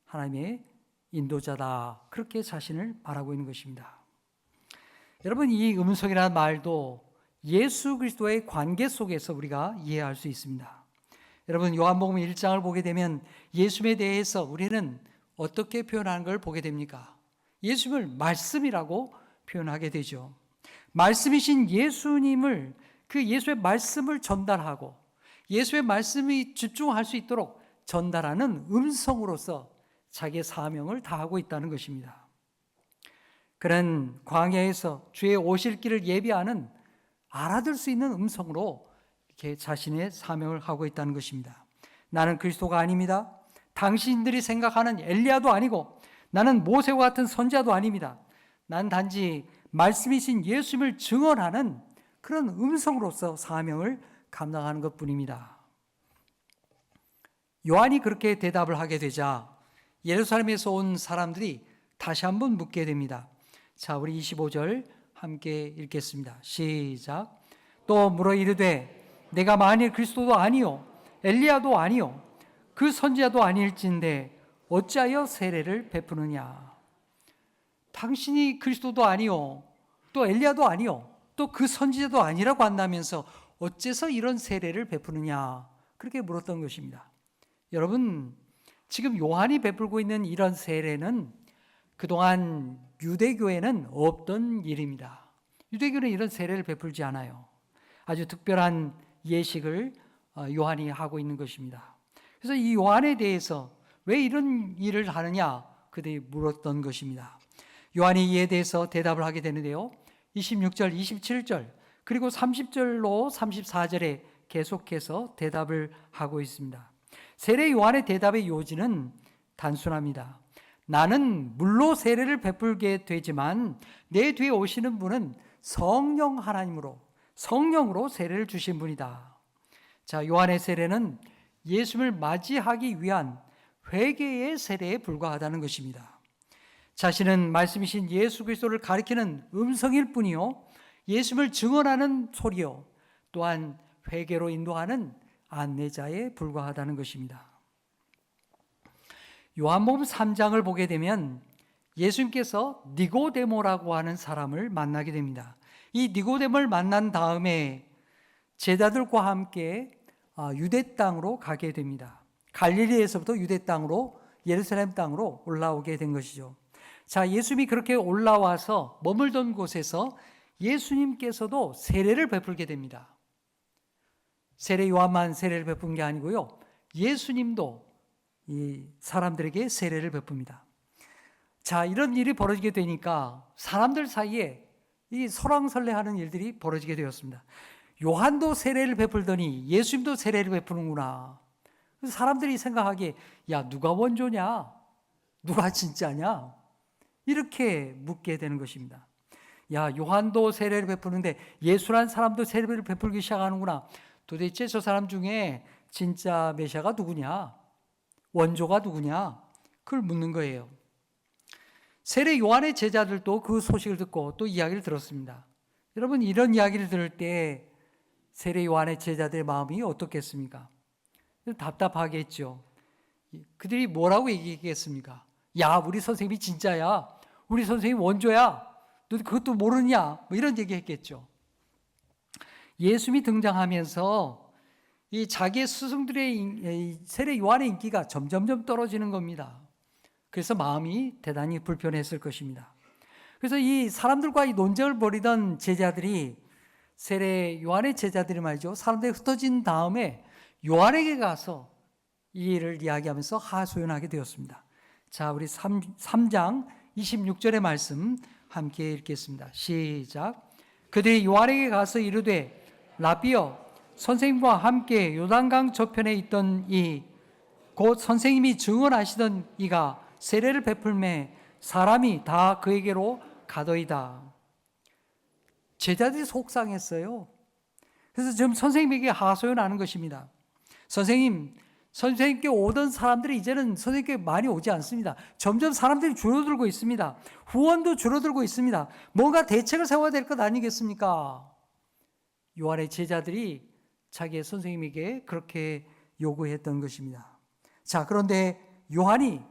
하나님의 인도자다. 그렇게 자신을 말하고 있는 것입니다. 여러분, 이 음성이라는 말도 예수 그리스도의 관계 속에서 우리가 이해할 수 있습니다. 여러분, 요한복음 1장을 보게 되면 예수님에 대해서 우리는 어떻게 표현하는 걸 보게 됩니까? 예수님을 말씀이라고 표현하게 되죠. 말씀이신 예수님을, 그 예수의 말씀을 전달하고 예수의 말씀이 집중할 수 있도록 전달하는 음성으로서 자기의 사명을 다하고 있다는 것입니다. 그는 광야에서 주의 오실 길을 예비하는 알아들 수 있는 음성으로 이렇게 자신의 사명을 하고 있다는 것입니다. 나는 그리스도가 아닙니다. 당신들이 생각하는 엘리야도 아니고 나는 모세와 같은 선지자도 아닙니다. 난 단지 말씀이신 예수님을 증언하는 그런 음성으로서 사명을 감당하는 것뿐입니다. 요한이 그렇게 대답을 하게 되자 예루살렘에서 온 사람들이 다시 한번 묻게 됩니다. 자, 우리 25절 함께 읽겠습니다. 시작. 또 물어 이르되 내가 만일 그리스도도 아니요 엘리야도 아니요 그 선지자도 아닐진데 어찌하여 세례를 베푸느냐. 당신이 그리스도도 아니요 또 엘리야도 아니요 또 그 선지자도 아니라고 한다면서 어째서 이런 세례를 베푸느냐. 그렇게 물었던 것입니다. 여러분, 지금 요한이 베풀고 있는 이런 세례는 그동안 유대교에는 없던 일입니다. 유대교는 이런 세례를 베풀지 않아요. 아주 특별한 예식을 요한이 하고 있는 것입니다. 그래서 이 요한에 대해서 왜 이런 일을 하느냐 그들이 물었던 것입니다. 요한이 이에 대해서 대답을 하게 되는데요. 26절, 27절 그리고 30절로 34절에 계속해서 대답을 하고 있습니다. 세례 요한의 대답의 요지는 단순합니다. 나는 물로 세례를 베풀게 되지만 내 뒤에 오시는 분은 성령 하나님으로, 성령으로 세례를 주신 분이다. 자, 요한의 세례는 예수님을 맞이하기 위한 회개의 세례에 불과하다는 것입니다. 자신은 말씀이신 예수 그리스도를 가리키는 음성일 뿐이요 예수님을 증언하는 소리요 또한 회개로 인도하는 안내자에 불과하다는 것입니다. 요한복음 3장을 보게 되면 예수님께서 니고데모라고 하는 사람을 만나게 됩니다. 이 니고데모를 만난 다음에 제자들과 함께 유대 땅으로 가게 됩니다. 갈릴리에서부터 유대 땅으로 예루살렘 땅으로 올라오게 된 것이죠. 자, 예수님이 그렇게 올라와서 머물던 곳에서 예수님께서도 세례를 베풀게 됩니다. 세례 요한만 세례를 베푼 게 아니고요. 예수님도 이 사람들에게 세례를 베풉니다. 자, 이런 일이 벌어지게 되니까 사람들 사이에 이 설왕설래하는 일들이 벌어지게 되었습니다. 요한도 세례를 베풀더니 예수님도 세례를 베푸는구나. 사람들이 생각하기에 야, 누가 원조냐? 누가 진짜냐? 이렇게 묻게 되는 것입니다. 야, 요한도 세례를 베푸는데 예수란 사람도 세례를 베풀기 시작하는구나. 도대체 저 사람 중에 진짜 메시아가 누구냐? 원조가 누구냐? 그걸 묻는 거예요. 세례 요한의 제자들도 그 소식을 듣고 또 이야기를 들었습니다. 여러분, 이런 이야기를 들을 때 세례 요한의 제자들의 마음이 어떻겠습니까? 답답하겠죠. 그들이 뭐라고 얘기했겠습니까? 야, 우리 선생님이 진짜야. 우리 선생님이 원조야. 너 그것도 모르냐? 뭐 이런 얘기 했겠죠. 예수님이 등장하면서 이 자기의 스승들의 세례 요한의 인기가 점점점 떨어지는 겁니다. 그래서 마음이 대단히 불편했을 것입니다. 그래서 이 사람들과 이 논쟁을 벌이던 제자들이 세례 요한의 제자들이 말이죠. 사람들이 흩어진 다음에 요한에게 가서 이 일을 이야기하면서 하소연하게 되었습니다. 자, 우리 3장 26절의 말씀 함께 읽겠습니다. 시작. 그들이 요한에게 가서 이르되 라비여, 선생님과 함께 요단강 저편에 있던 곧 선생님이 증언하시던 이가 세례를 베풀매 사람이 다 그에게로 가더이다. 제자들이 속상했어요. 그래서 지금 선생님에게 하소연하는 것입니다. 선생님께 오던 사람들이 이제는 선생님께 많이 오지 않습니다. 점점 사람들이 줄어들고 있습니다. 후원도 줄어들고 있습니다. 뭔가 대책을 세워야 될 것 아니겠습니까? 요한의 제자들이 자기의 선생님에게 그렇게 요구했던 것입니다. 자, 그런데 요한이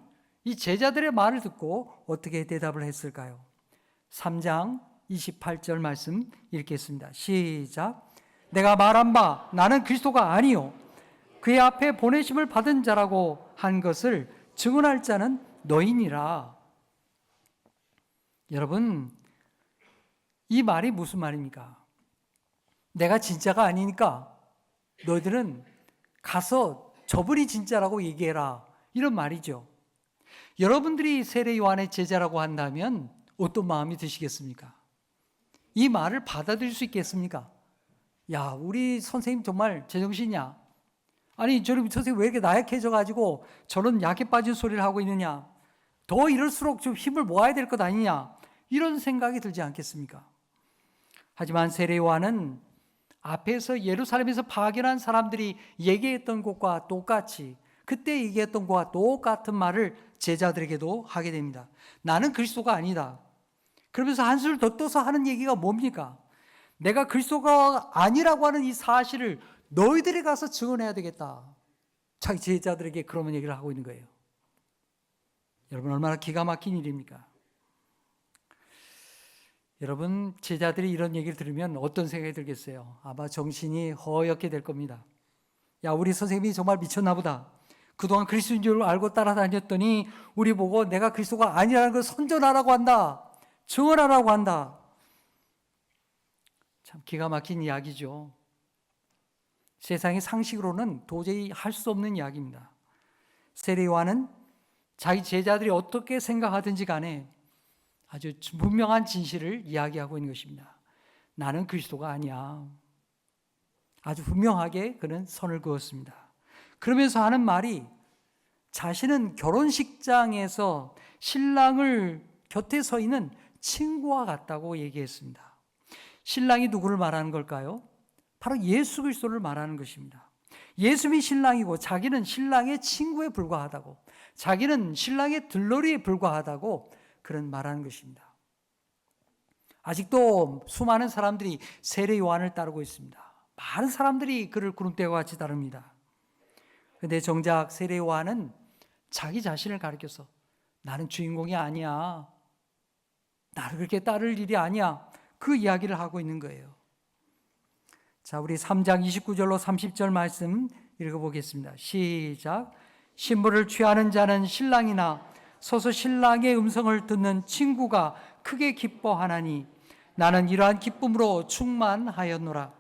이 제자들의 말을 듣고 어떻게 대답을 했을까요? 3장 28절 말씀 읽겠습니다. 시작. 내가 말한 바 나는 그리스도가 아니요 그의 앞에 보내심을 받은 자라고 한 것을 증언할 자는 너희니라. 여러분, 이 말이 무슨 말입니까? 내가 진짜가 아니니까 너희들은 가서 저분이 진짜라고 얘기해라. 이런 말이죠. 여러분들이 세례 요한의 제자라고 한다면 어떤 마음이 드시겠습니까? 이 말을 받아들일 수 있겠습니까? 야, 우리 선생님 정말 제정신이야. 아니, 저런 선생님 왜 이렇게 나약해져가지고 저런 약해 빠진 소리를 하고 있느냐. 더 이럴수록 좀 힘을 모아야 될 것 아니냐. 이런 생각이 들지 않겠습니까? 하지만 세례 요한은 앞에서 예루살렘에서 파견한 사람들이 얘기했던 것과 똑같이 그때 얘기했던 것과 똑같은 말을 제자들에게도 하게 됩니다. 나는 그리스도가 아니다. 그러면서 한술 더 떠서 하는 얘기가 뭡니까? 내가 그리스도가 아니라고 하는 이 사실을 너희들이 가서 증언해야 되겠다. 자기 제자들에게 그런 얘기를 하고 있는 거예요. 여러분, 얼마나 기가 막힌 일입니까? 여러분, 제자들이 이런 얘기를 들으면 어떤 생각이 들겠어요? 아마 정신이 허옇게 될 겁니다. 야, 우리 선생님이 정말 미쳤나 보다. 그동안 그리스도인 줄 알고 따라다녔더니 우리 보고 내가 그리스도가 아니라는 걸 선전하라고 한다. 증언하라고 한다. 참 기가 막힌 이야기죠. 세상의 상식으로는 도저히 할 수 없는 이야기입니다. 세례 요한은 자기 제자들이 어떻게 생각하든지 간에 아주 분명한 진실을 이야기하고 있는 것입니다. 나는 그리스도가 아니야. 아주 분명하게 그는 선을 그었습니다. 그러면서 하는 말이 자신은 결혼식장에서 신랑을 곁에 서 있는 친구와 같다고 얘기했습니다. 신랑이 누구를 말하는 걸까요? 바로 예수 그리스도를 말하는 것입니다. 예수님이 신랑이고 자기는 신랑의 친구에 불과하다고, 자기는 신랑의 들러리에 불과하다고 그런 말하는 것입니다. 아직도 수많은 사람들이 세례 요한을 따르고 있습니다. 많은 사람들이 그를 구름대와 같이 따릅니다. 그런데 정작 세례 요한은 자기 자신을 가리켜서 나는 주인공이 아니야. 나를 그렇게 따를 일이 아니야. 그 이야기를 하고 있는 거예요. 자, 우리 3장 29절로 30절 말씀 읽어보겠습니다. 시작. 신부를 취하는 자는 신랑이나 서서 신랑의 음성을 듣는 친구가 크게 기뻐하나니 나는 이러한 기쁨으로 충만하였노라.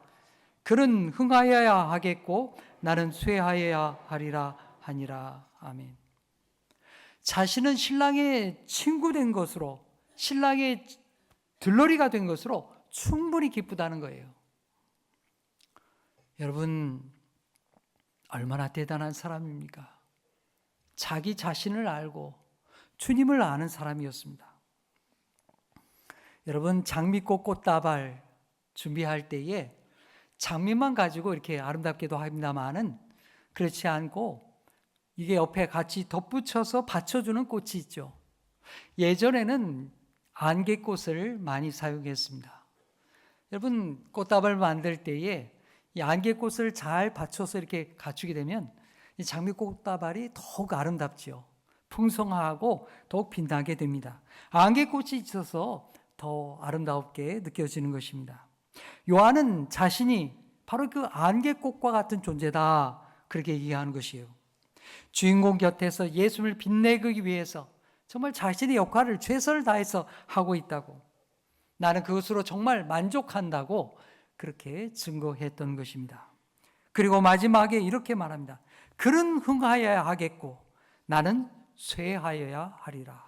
그는 흥하여야 하겠고 나는 쇠하여야 하리라 하니라. 아멘. 자신은 신랑의 친구 된 것으로, 신랑의 들러리가 된 것으로 충분히 기쁘다는 거예요. 여러분, 얼마나 대단한 사람입니까? 자기 자신을 알고 주님을 아는 사람이었습니다. 여러분, 장미꽃 꽃다발 준비할 때에 장미만 가지고 이렇게 아름답게도 합니다만은 그렇지 않고 이게 옆에 같이 덧붙여서 받쳐주는 꽃이 있죠. 예전에는 안개꽃을 많이 사용했습니다. 여러분, 꽃다발 만들 때에 이 안개꽃을 잘 받쳐서 이렇게 갖추게 되면 이 장미꽃다발이 더욱 아름답지요. 풍성하고 더욱 빛나게 됩니다. 안개꽃이 있어서 더 아름답게 느껴지는 것입니다. 요한은 자신이 바로 그 안개꽃과 같은 존재다, 그렇게 얘기하는 것이에요. 주인공 곁에서 예수를 빛내기 위해서 정말 자신의 역할을 최선을 다해서 하고 있다고, 나는 그것으로 정말 만족한다고 그렇게 증거했던 것입니다. 그리고 마지막에 이렇게 말합니다. 그는 흥하여야 하겠고 나는 쇠하여야 하리라.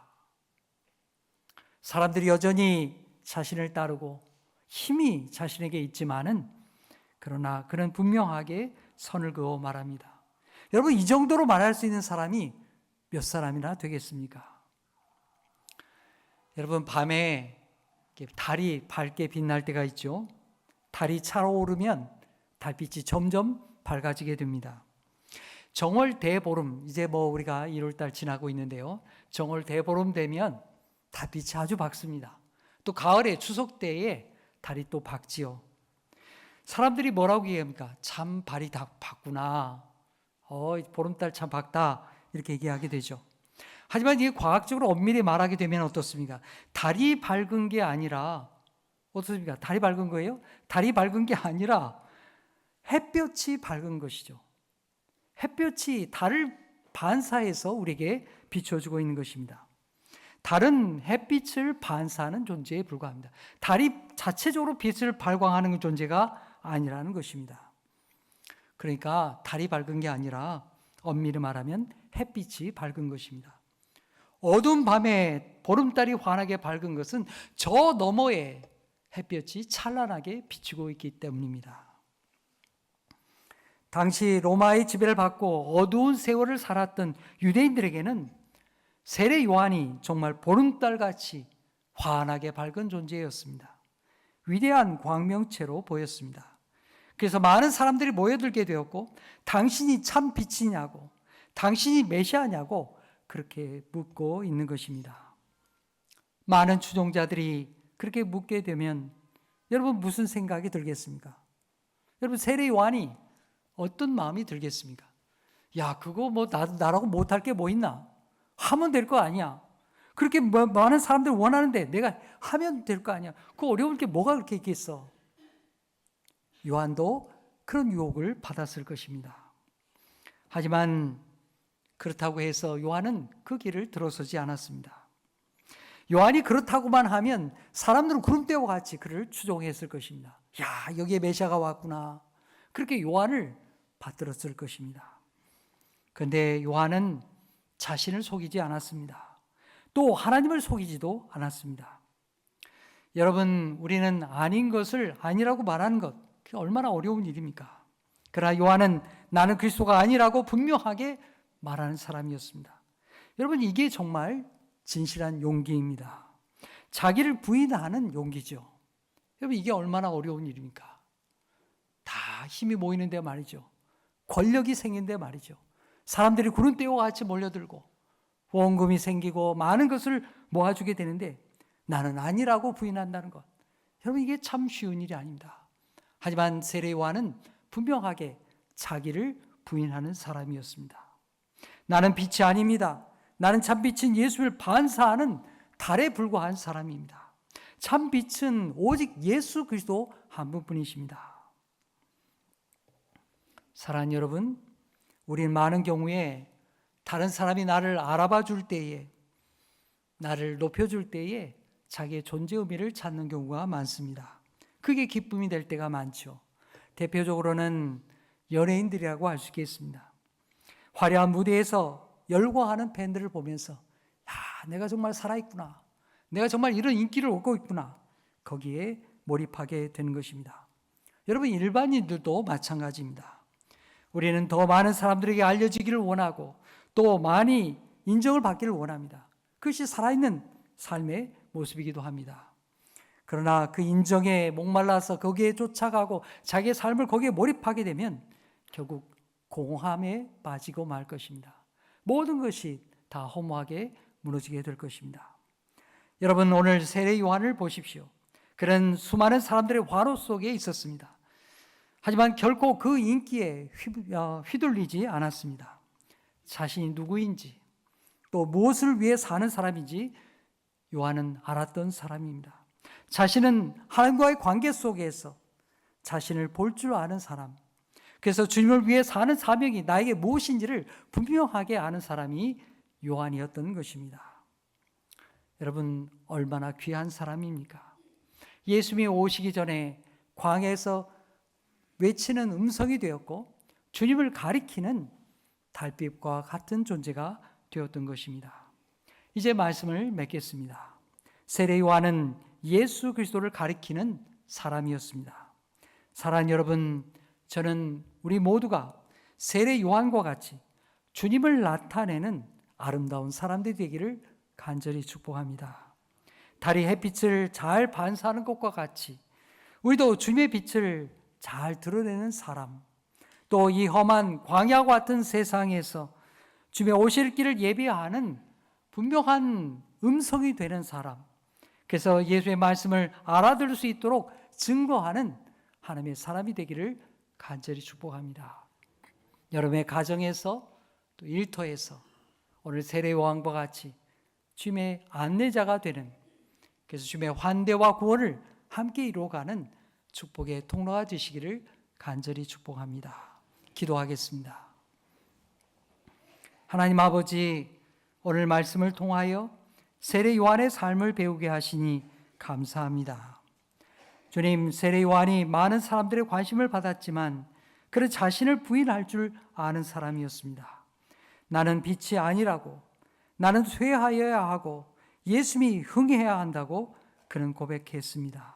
사람들이 여전히 자신을 따르고 힘이 자신에게 있지만은 그러나 그는 분명하게 선을 그어 말합니다. 여러분, 이 정도로 말할 수 있는 사람이 몇 사람이나 되겠습니까? 여러분, 밤에 달이 밝게 빛날 때가 있죠. 달이 차오르면 달빛이 점점 밝아지게 됩니다. 정월 대보름, 이제 우리가 1월달 지나고 있는데요. 정월 대보름 되면 달빛이 아주 밝습니다. 또 가을에 추석 때에 달이 또 밝지요. 사람들이 뭐라고 얘기합니까? 참 발이 다 밝구나. 보름달 참 밝다. 이렇게 얘기하게 되죠. 하지만 이게 과학적으로 엄밀히 말하게 되면 어떻습니까? 달이 밝은 게 아니라, 어떻습니까? 달이 밝은 거예요? 달이 밝은 게 아니라 햇볕이 밝은 것이죠. 햇볕이 달을 반사해서 우리에게 비춰주고 있는 것입니다. 달은 햇빛을 반사하는 존재에 불과합니다. 달이 자체적으로 빛을 발광하는 존재가 아니라는 것입니다. 그러니까 달이 밝은 게 아니라 엄밀히 말하면 햇빛이 밝은 것입니다. 어두운 밤에 보름달이 환하게 밝은 것은 저 너머에 햇볕이 찬란하게 비추고 있기 때문입니다. 당시 로마의 지배를 받고 어두운 세월을 살았던 유대인들에게는 세례 요한이 정말 보름달같이 환하게 밝은 존재였습니다. 위대한 광명체로 보였습니다. 그래서 많은 사람들이 모여들게 되었고, 당신이 참 빛이냐고, 당신이 메시아냐고 그렇게 묻고 있는 것입니다. 많은 추종자들이 그렇게 묻게 되면 여러분 무슨 생각이 들겠습니까? 여러분, 세례 요한이 어떤 마음이 들겠습니까? 야, 그거 나라고 못할 게 뭐 있나? 하면 될 거 아니야. 그렇게 많은 사람들이 원하는데 내가 하면 될 거 아니야. 그 어려울 게 뭐가 그렇게 있겠어? 요한도 그런 유혹을 받았을 것입니다. 하지만 그렇다고 해서 요한은 그 길을 들어서지 않았습니다. 요한이 그렇다고만 하면 사람들은 구름대와 같이 그를 추종했을 것입니다. 야, 여기에 메시아가 왔구나. 그렇게 요한을 받들었을 것입니다. 그런데 요한은 자신을 속이지 않았습니다. 또 하나님을 속이지도 않았습니다. 여러분, 우리는 아닌 것을 아니라고 말하는 것, 그게 얼마나 어려운 일입니까? 그러나 요한은 나는 그리스도가 아니라고 분명하게 말하는 사람이었습니다. 여러분, 이게 정말 진실한 용기입니다. 자기를 부인하는 용기죠. 여러분, 이게 얼마나 어려운 일입니까? 다 힘이 모이는데 말이죠. 권력이 생긴데 말이죠. 사람들이 구름대와 같이 몰려들고 원금이 생기고 많은 것을 모아주게 되는데 나는 아니라고 부인한다는 것. 여러분, 이게 참 쉬운 일이 아닙니다. 하지만 세례 요한은 분명하게 자기를 부인하는 사람이었습니다. 나는 빛이 아닙니다. 나는 참 빛인 예수를 반사하는 달에 불과한 사람입니다. 참 빛은 오직 예수 그리스도 한 분뿐이십니다. 사랑하는 여러분, 우리는 많은 경우에 다른 사람이 나를 알아봐 줄 때에, 나를 높여줄 때에 자기의 존재 의미를 찾는 경우가 많습니다. 그게 기쁨이 될 때가 많죠. 대표적으로는 연예인들이라고 할 수 있겠습니다. 화려한 무대에서 열광하는 팬들을 보면서 내가 정말 살아있구나, 내가 정말 이런 인기를 얻고 있구나, 거기에 몰입하게 되는 것입니다. 여러분, 일반인들도 마찬가지입니다. 우리는 더 많은 사람들에게 알려지기를 원하고 또 많이 인정을 받기를 원합니다. 그것이 살아있는 삶의 모습이기도 합니다. 그러나 그 인정에 목말라서 거기에 쫓아가고 자기의 삶을 거기에 몰입하게 되면 결국 공허함에 빠지고 말 것입니다. 모든 것이 다 허무하게 무너지게 될 것입니다. 여러분, 오늘 세례 요한을 보십시오. 그런 수많은 사람들의 화로 속에 있었습니다. 하지만 결코 그 인기에 휘둘리지 않았습니다. 자신이 누구인지 또 무엇을 위해 사는 사람인지 요한은 알았던 사람입니다. 자신은 하나님과의 관계 속에서 자신을 볼 줄 아는 사람, 그래서 주님을 위해 사는 사명이 나에게 무엇인지를 분명하게 아는 사람이 요한이었던 것입니다. 여러분, 얼마나 귀한 사람입니까? 예수님이 오시기 전에 광야에서 외치는 음성이 되었고 주님을 가리키는 달빛과 같은 존재가 되었던 것입니다. 이제 말씀을 맺겠습니다. 세례 요한은 예수 그리스도를 가리키는 사람이었습니다. 사랑하는 여러분, 저는 우리 모두가 세례 요한과 같이 주님을 나타내는 아름다운 사람들이 되기를 간절히 축복합니다. 달이 햇빛을 잘 반사하는 것과 같이 우리도 주님의 빛을 잘 드러내는 사람, 또 이 험한 광야와 같은 세상에서 주님의 오실 길을 예비하는 분명한 음성이 되는 사람, 그래서 예수의 말씀을 알아들을 수 있도록 증거하는 하나님의 사람이 되기를 간절히 축복합니다. 여러분의 가정에서 또 일터에서 오늘 세례 요한과 같이 주님의 안내자가 되는, 그래서 주님의 환대와 구원을 함께 이루어가는 축복의 통로가 되시기를 간절히 축복합니다. 기도하겠습니다. 하나님 아버지, 오늘 말씀을 통하여 세례 요한의 삶을 배우게 하시니 감사합니다. 주님, 세례 요한이 많은 사람들의 관심을 받았지만 그는 자신을 부인할 줄 아는 사람이었습니다. 나는 빛이 아니라고, 나는 쇠하여야 하고 예수님이 흥해야 한다고 그는 고백했습니다.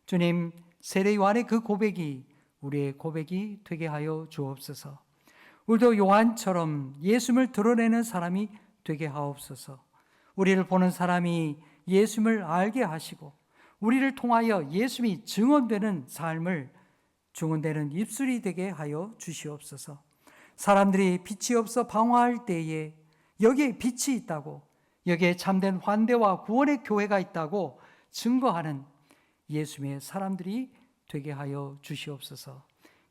주님, 세례 요한의 그 고백이 우리의 고백이 되게 하여 주옵소서. 우리도 요한처럼 예수님을 드러내는 사람이 되게 하옵소서. 우리를 보는 사람이 예수님을 알게 하시고 우리를 통하여 예수님이 증언되는 삶을, 증언되는 입술이 되게 하여 주시옵소서. 사람들이 빛이 없어 방황할 때에 여기에 빛이 있다고, 여기에 참된 환대와 구원의 교회가 있다고 증거하는 예수님의 사람들이 되게 하여 주시옵소서.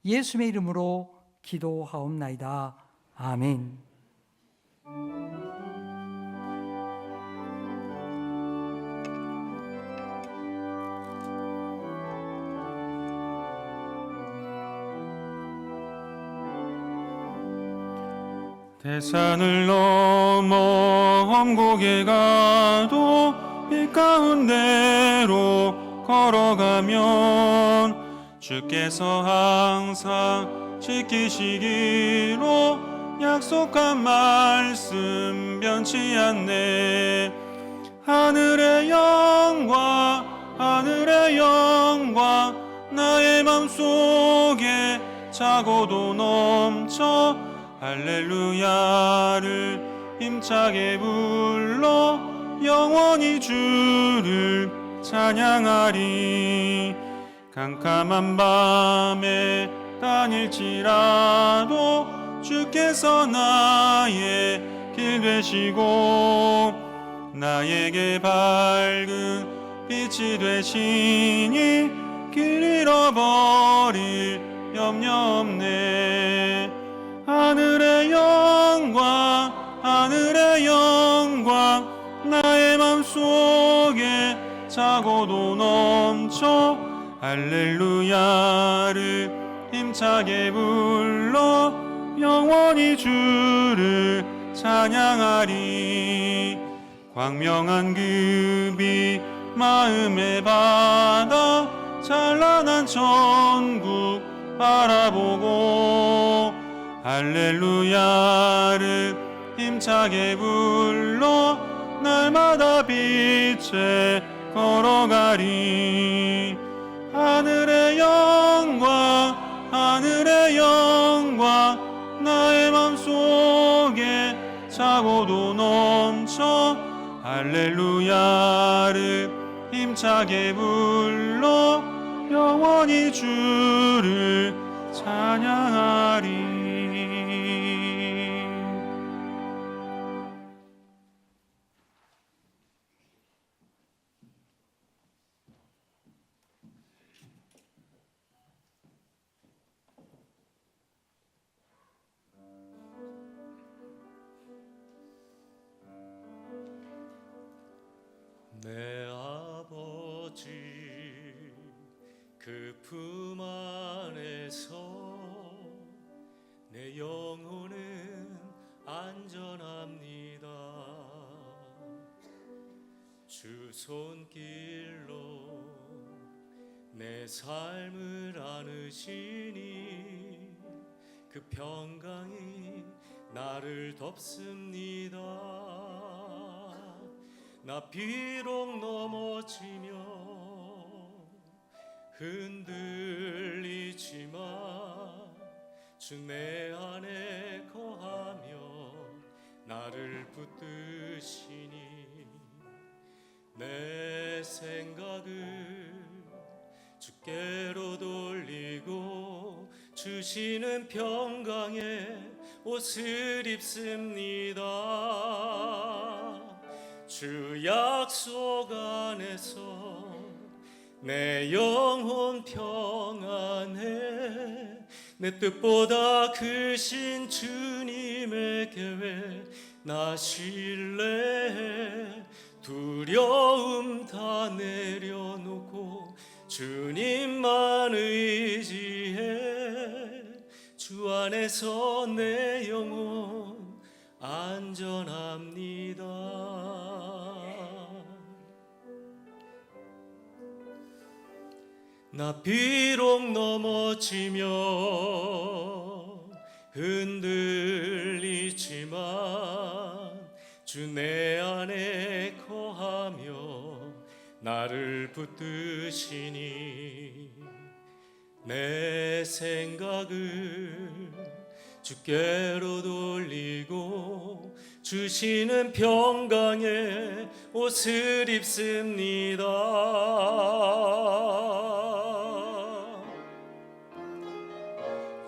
예수님의 이름으로 기도하옵나이다. 아멘. 대산을 넘어 험곡에 가도 빛 가운데로 걸어가면 주께서 항상 지키시기로 약속한 말씀 변치 않네. 하늘의 영광 나의 맘속에 차고도 넘쳐 할렐루야를 힘차게 불러 영원히 주를 찬양하리. 캄캄한 밤에 다닐지라도 주께서 나의 길 되시고 나에게 밝은 빛이 되시니 길 잃어버릴 염려 없네. 하늘의 영광 맘속에 차고도 넘쳐 할렐루야를 힘차게 불러 영원히 주를 찬양하리. 광명한 그 빛 마음에 받아 찬란한 천국 바라보고 할렐루야를 힘차게 불러 날마다 빛에 걸어가리. 하늘의 영광 하늘의 영광 나의 맘속에 차고도 넘쳐 할렐루야를 힘차게 불러 영원히 주를 찬양하리. 내 아버지 그 품 안에서 내 영혼은 안전합니다. 주 손길로 내 삶을 안으시니 그 평강이 나를 덮습니다. 나 비록 넘어지며 흔들리지만 주 내 안에 거하며 나를 붙드시니 내 생각을 주께로 돌리고 주시는 평강의 옷을 입습니다. 주 약속 안에서 내 영혼 평안해. 내 뜻보다 크신 주님의 계획 나 신뢰해. 두려움 다 내려놓고 주님만 의지해. 주 안에서 내 영혼 안전합니다. 나 비록 넘어지며 흔들리지만 주 내 안에 거하며 나를 붙드시니 내 생각을 주께로 돌리고 주시는 평강의 옷을 입습니다.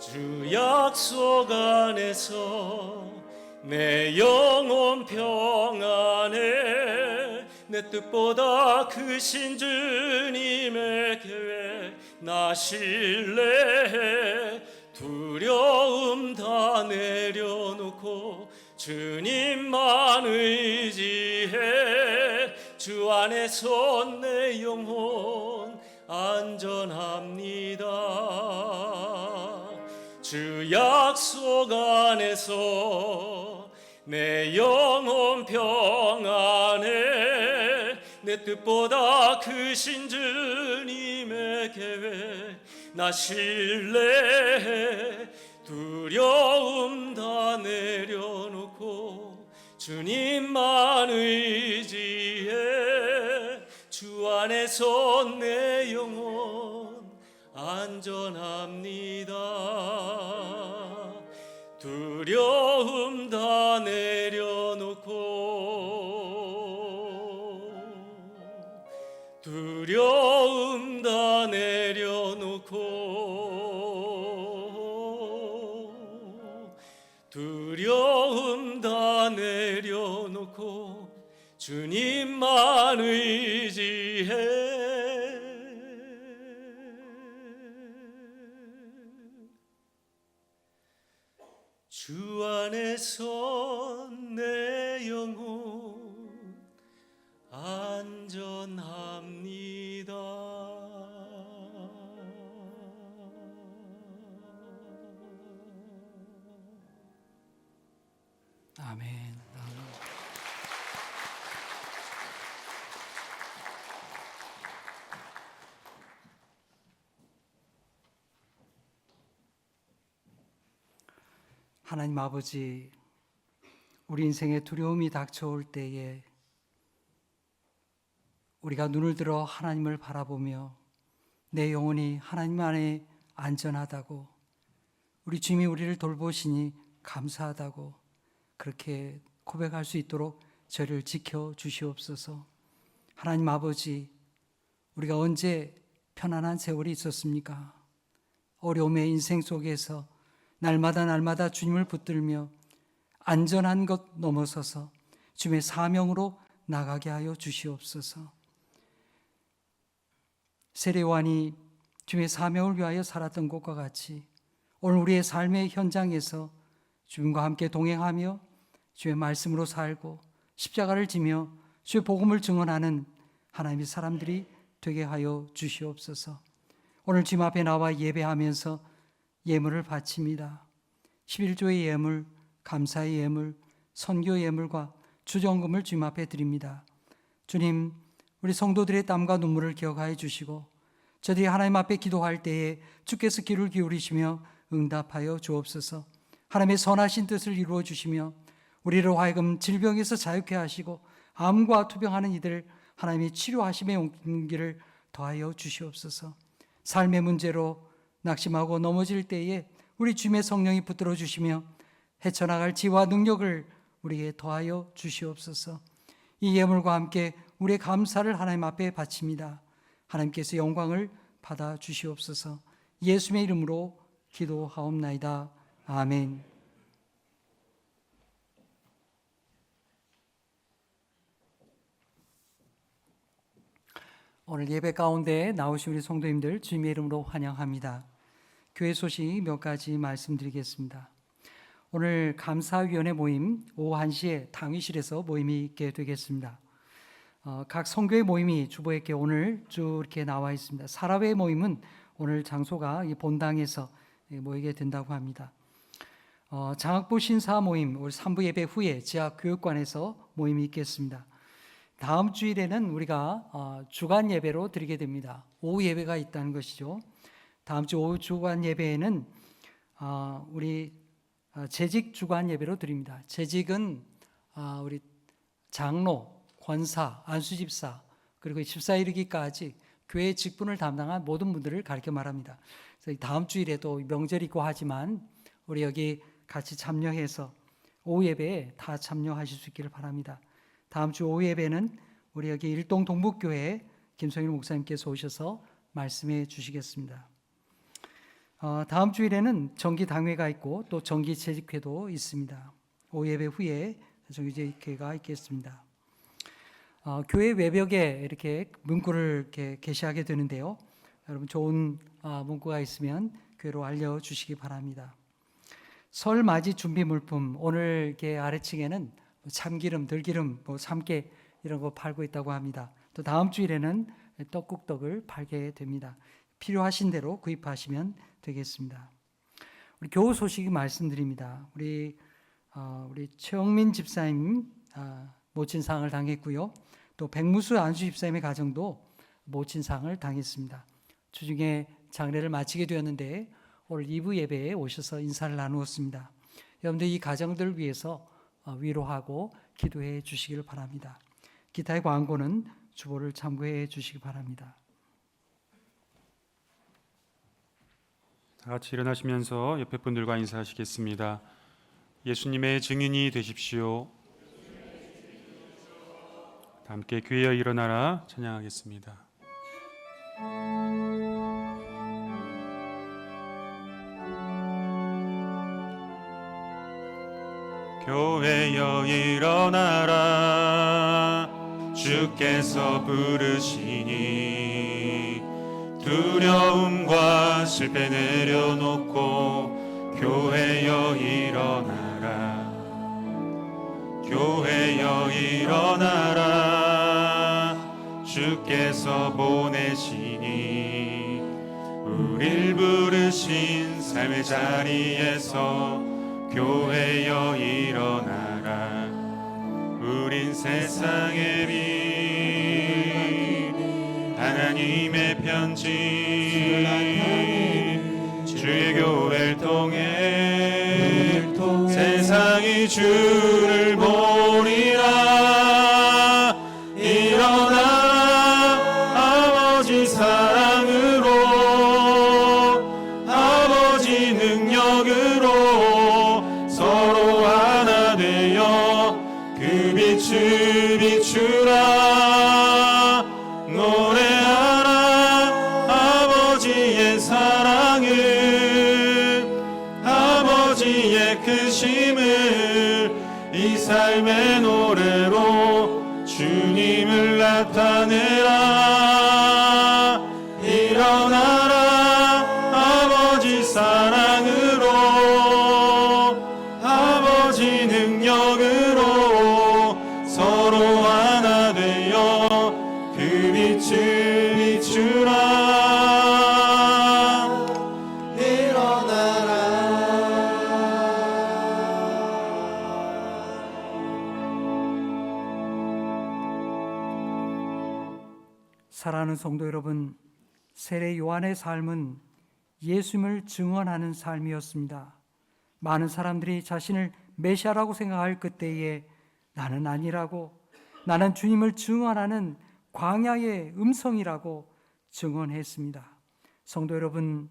주 약속 안에서 내 영혼 평안해. 내 뜻보다 크신 주님의 계획 나 신뢰해. 두려움 다 내려놓고 주님만 의지해. 주 안에서 내 영혼 안전합니다. 주 약속 안에서 내 영혼 평안해. 내 뜻보다 크신 주님의 계획 나 신뢰해. 두려움 다 내려놓고 주님만 의지해. 주 안에서 내 영혼 안전합니다. 두려움 다 내려놓고 두려움 다 내려놓고 두려움 다 내려놓고 주님만 의지해. 주 안에서 내 영혼 안전합니다. 아멘. 하나님 아버지, 우리 인생에 두려움이 닥쳐올 때에 우리가 눈을 들어 하나님을 바라보며 내 영혼이 하나님 안에 안전하다고, 우리 주님이 우리를 돌보시니 감사하다고 그렇게 고백할 수 있도록 저를 지켜 주시옵소서. 하나님 아버지, 우리가 언제 편안한 세월이 있었습니까? 어려움의 인생 속에서 날마다 주님을 붙들며 안전한 것 넘어서서 주님의 사명으로 나가게 하여 주시옵소서. 세례 요한이 주님의 사명을 위하여 살았던 것과 같이 오늘 우리의 삶의 현장에서 주님과 함께 동행하며 주의 말씀으로 살고 십자가를 지며 주의 복음을 증언하는 하나님의 사람들이 되게 하여 주시옵소서. 오늘 주님 앞에 나와 예배하면서 예물을 바칩니다. 11조의 예물, 감사의 예물, 선교 예물과 주정금을 주님 앞에 드립니다. 주님, 우리 성도들의 땀과 눈물을 기억하여 주시고 저들이 하나님 앞에 기도할 때에 주께서 귀를 기울이시며 응답하여 주옵소서. 하나님의 선하신 뜻을 이루어 주시며 우리를 하여금 질병에서 자유케 하시고 암과 투병하는 이들 하나님의 치료하심의 용기를 더하여 주시옵소서. 삶의 문제로 낙심하고 넘어질 때에 우리 주님의 성령이 붙들어 주시며 헤쳐나갈 지혜와 능력을 우리에게 더하여 주시옵소서. 이 예물과 함께 우리의 감사를 하나님 앞에 바칩니다. 하나님께서 영광을 받아 주시옵소서. 예수님의 이름으로 기도하옵나이다. 아멘. 오늘 예배 가운데 나오신 우리 성도님들 주님의 이름으로 환영합니다. 교회 소식 몇 가지 말씀드리겠습니다. 오늘 감사위원회 모임 오후 1시에 당위실에서 모임이 있게 되겠습니다. 각 성교회 모임이 주보에게 오늘 쭉 이렇게 나와 있습니다. 사라회 모임은 오늘 장소가 이 본당에서 모이게 된다고 합니다. 장학부 신사 모임 오늘 3부 예배 후에 지하 교육관에서 모임이 있겠습니다. 다음 주일에는 우리가 주간 예배로 드리게 됩니다. 오후 예배가 있다는 것이죠. 다음 주 오후 주간 예배에는 우리 재직 주간 예배로 드립니다. 재직은 우리 장로, 권사, 안수집사 그리고 집사 이르기까지 교회 직분을 담당한 모든 분들을 가르쳐 말합니다. 그래서 다음 주일에도 명절이 있고 하지만 우리 여기 같이 참여해서 오후 예배에 다 참여하실 수 있기를 바랍니다. 다음 주 오후 예배는 우리 여기 일동 동북교회 김성일 목사님께서 오셔서 말씀해 주시겠습니다. 다음 주일에는 정기 당회가 있고 또 정기 재직회도 있습니다. 오후 예배 후에 정기 재직회가 있겠습니다. 교회 외벽에 이렇게 문구를 이렇게 게시하게 되는데요. 여러분 좋은 문구가 있으면 교회로 알려주시기 바랍니다. 설 맞이 준비 물품 오늘 이렇게 아래층에는 참기름, 들기름, 참깨 이런 거 팔고 있다고 합니다. 또 다음 주일에는 떡국떡을 팔게 됩니다. 필요하신 대로 구입하시면 되겠습니다. 우리 교우 소식이 말씀드립니다. 우리 최영민 집사님 모친상을 당했고요. 또 백무수 안수 집사님의 가정도 모친상을 당했습니다. 주중에 장례를 마치게 되었는데 오늘 2부 예배에 오셔서 인사를 나누었습니다. 여러분들 이 가정들을 위해서 위로하고 기도해 주시길 바랍니다. 기타의 광고는 주보를 참고해 주시기 바랍니다. 다 같이 일어나시면서 옆에 분들과 인사하시겠습니다. 예수님의 증인이 되십시오. 다 함께 교회여 일어나라 찬양하겠습니다. 교회여 일어나라 주께서 부르시니 두려움과 실패 내려놓고 교회여 일어나라 교회여 일어나라 주께서 보내시니 우릴 부르신 삶의 자리에서 교회여 일어나라. 우린 세상의 빛 하나님의 편지 주의 교회를 통해 세상이 주를 보리라. 일어나 아버지 사랑으로 아버지 능력으로 서로 하나 되어 그 빛을 비추라. 노래하라 아버지의 사랑을 아버지의 크심을 이 삶의 노래로 주님을 나타내라. 일어나라 아버지 사랑으로 아버지 능력으로 서로 하나 되어 그 빛을 비추라. 사랑하는 성도 여러분, 세례 요한의 삶은 예수님을 증언하는 삶이었습니다. 많은 사람들이 자신을 메시아라고 생각할 그때에 나는 아니라고, 나는 주님을 증언하는 광야의 음성이라고 증언했습니다. 성도 여러분,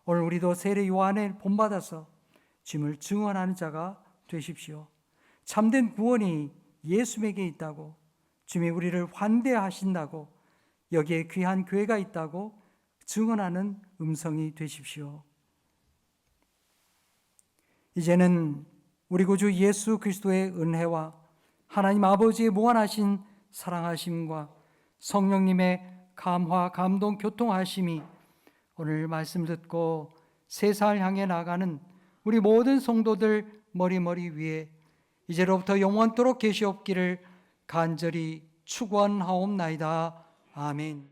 오늘 우리도 세례 요한을 본받아서 주님을 증언하는 자가 되십시오. 참된 구원이 예수님에게 있다고, 주님이 우리를 환대하신다고, 여기에 귀한 교회가 있다고 증언하는 음성이 되십시오. 이제는 우리 구주 예수 그리스도의 은혜와 하나님 아버지의 무한하신 사랑하심과 성령님의 감화, 감동, 교통하심이 오늘 말씀 듣고 세상을 향해 나가는 우리 모든 성도들 머리 위에 이제로부터 영원토록 계시옵기를 간절히 축원하옵나이다. 아멘.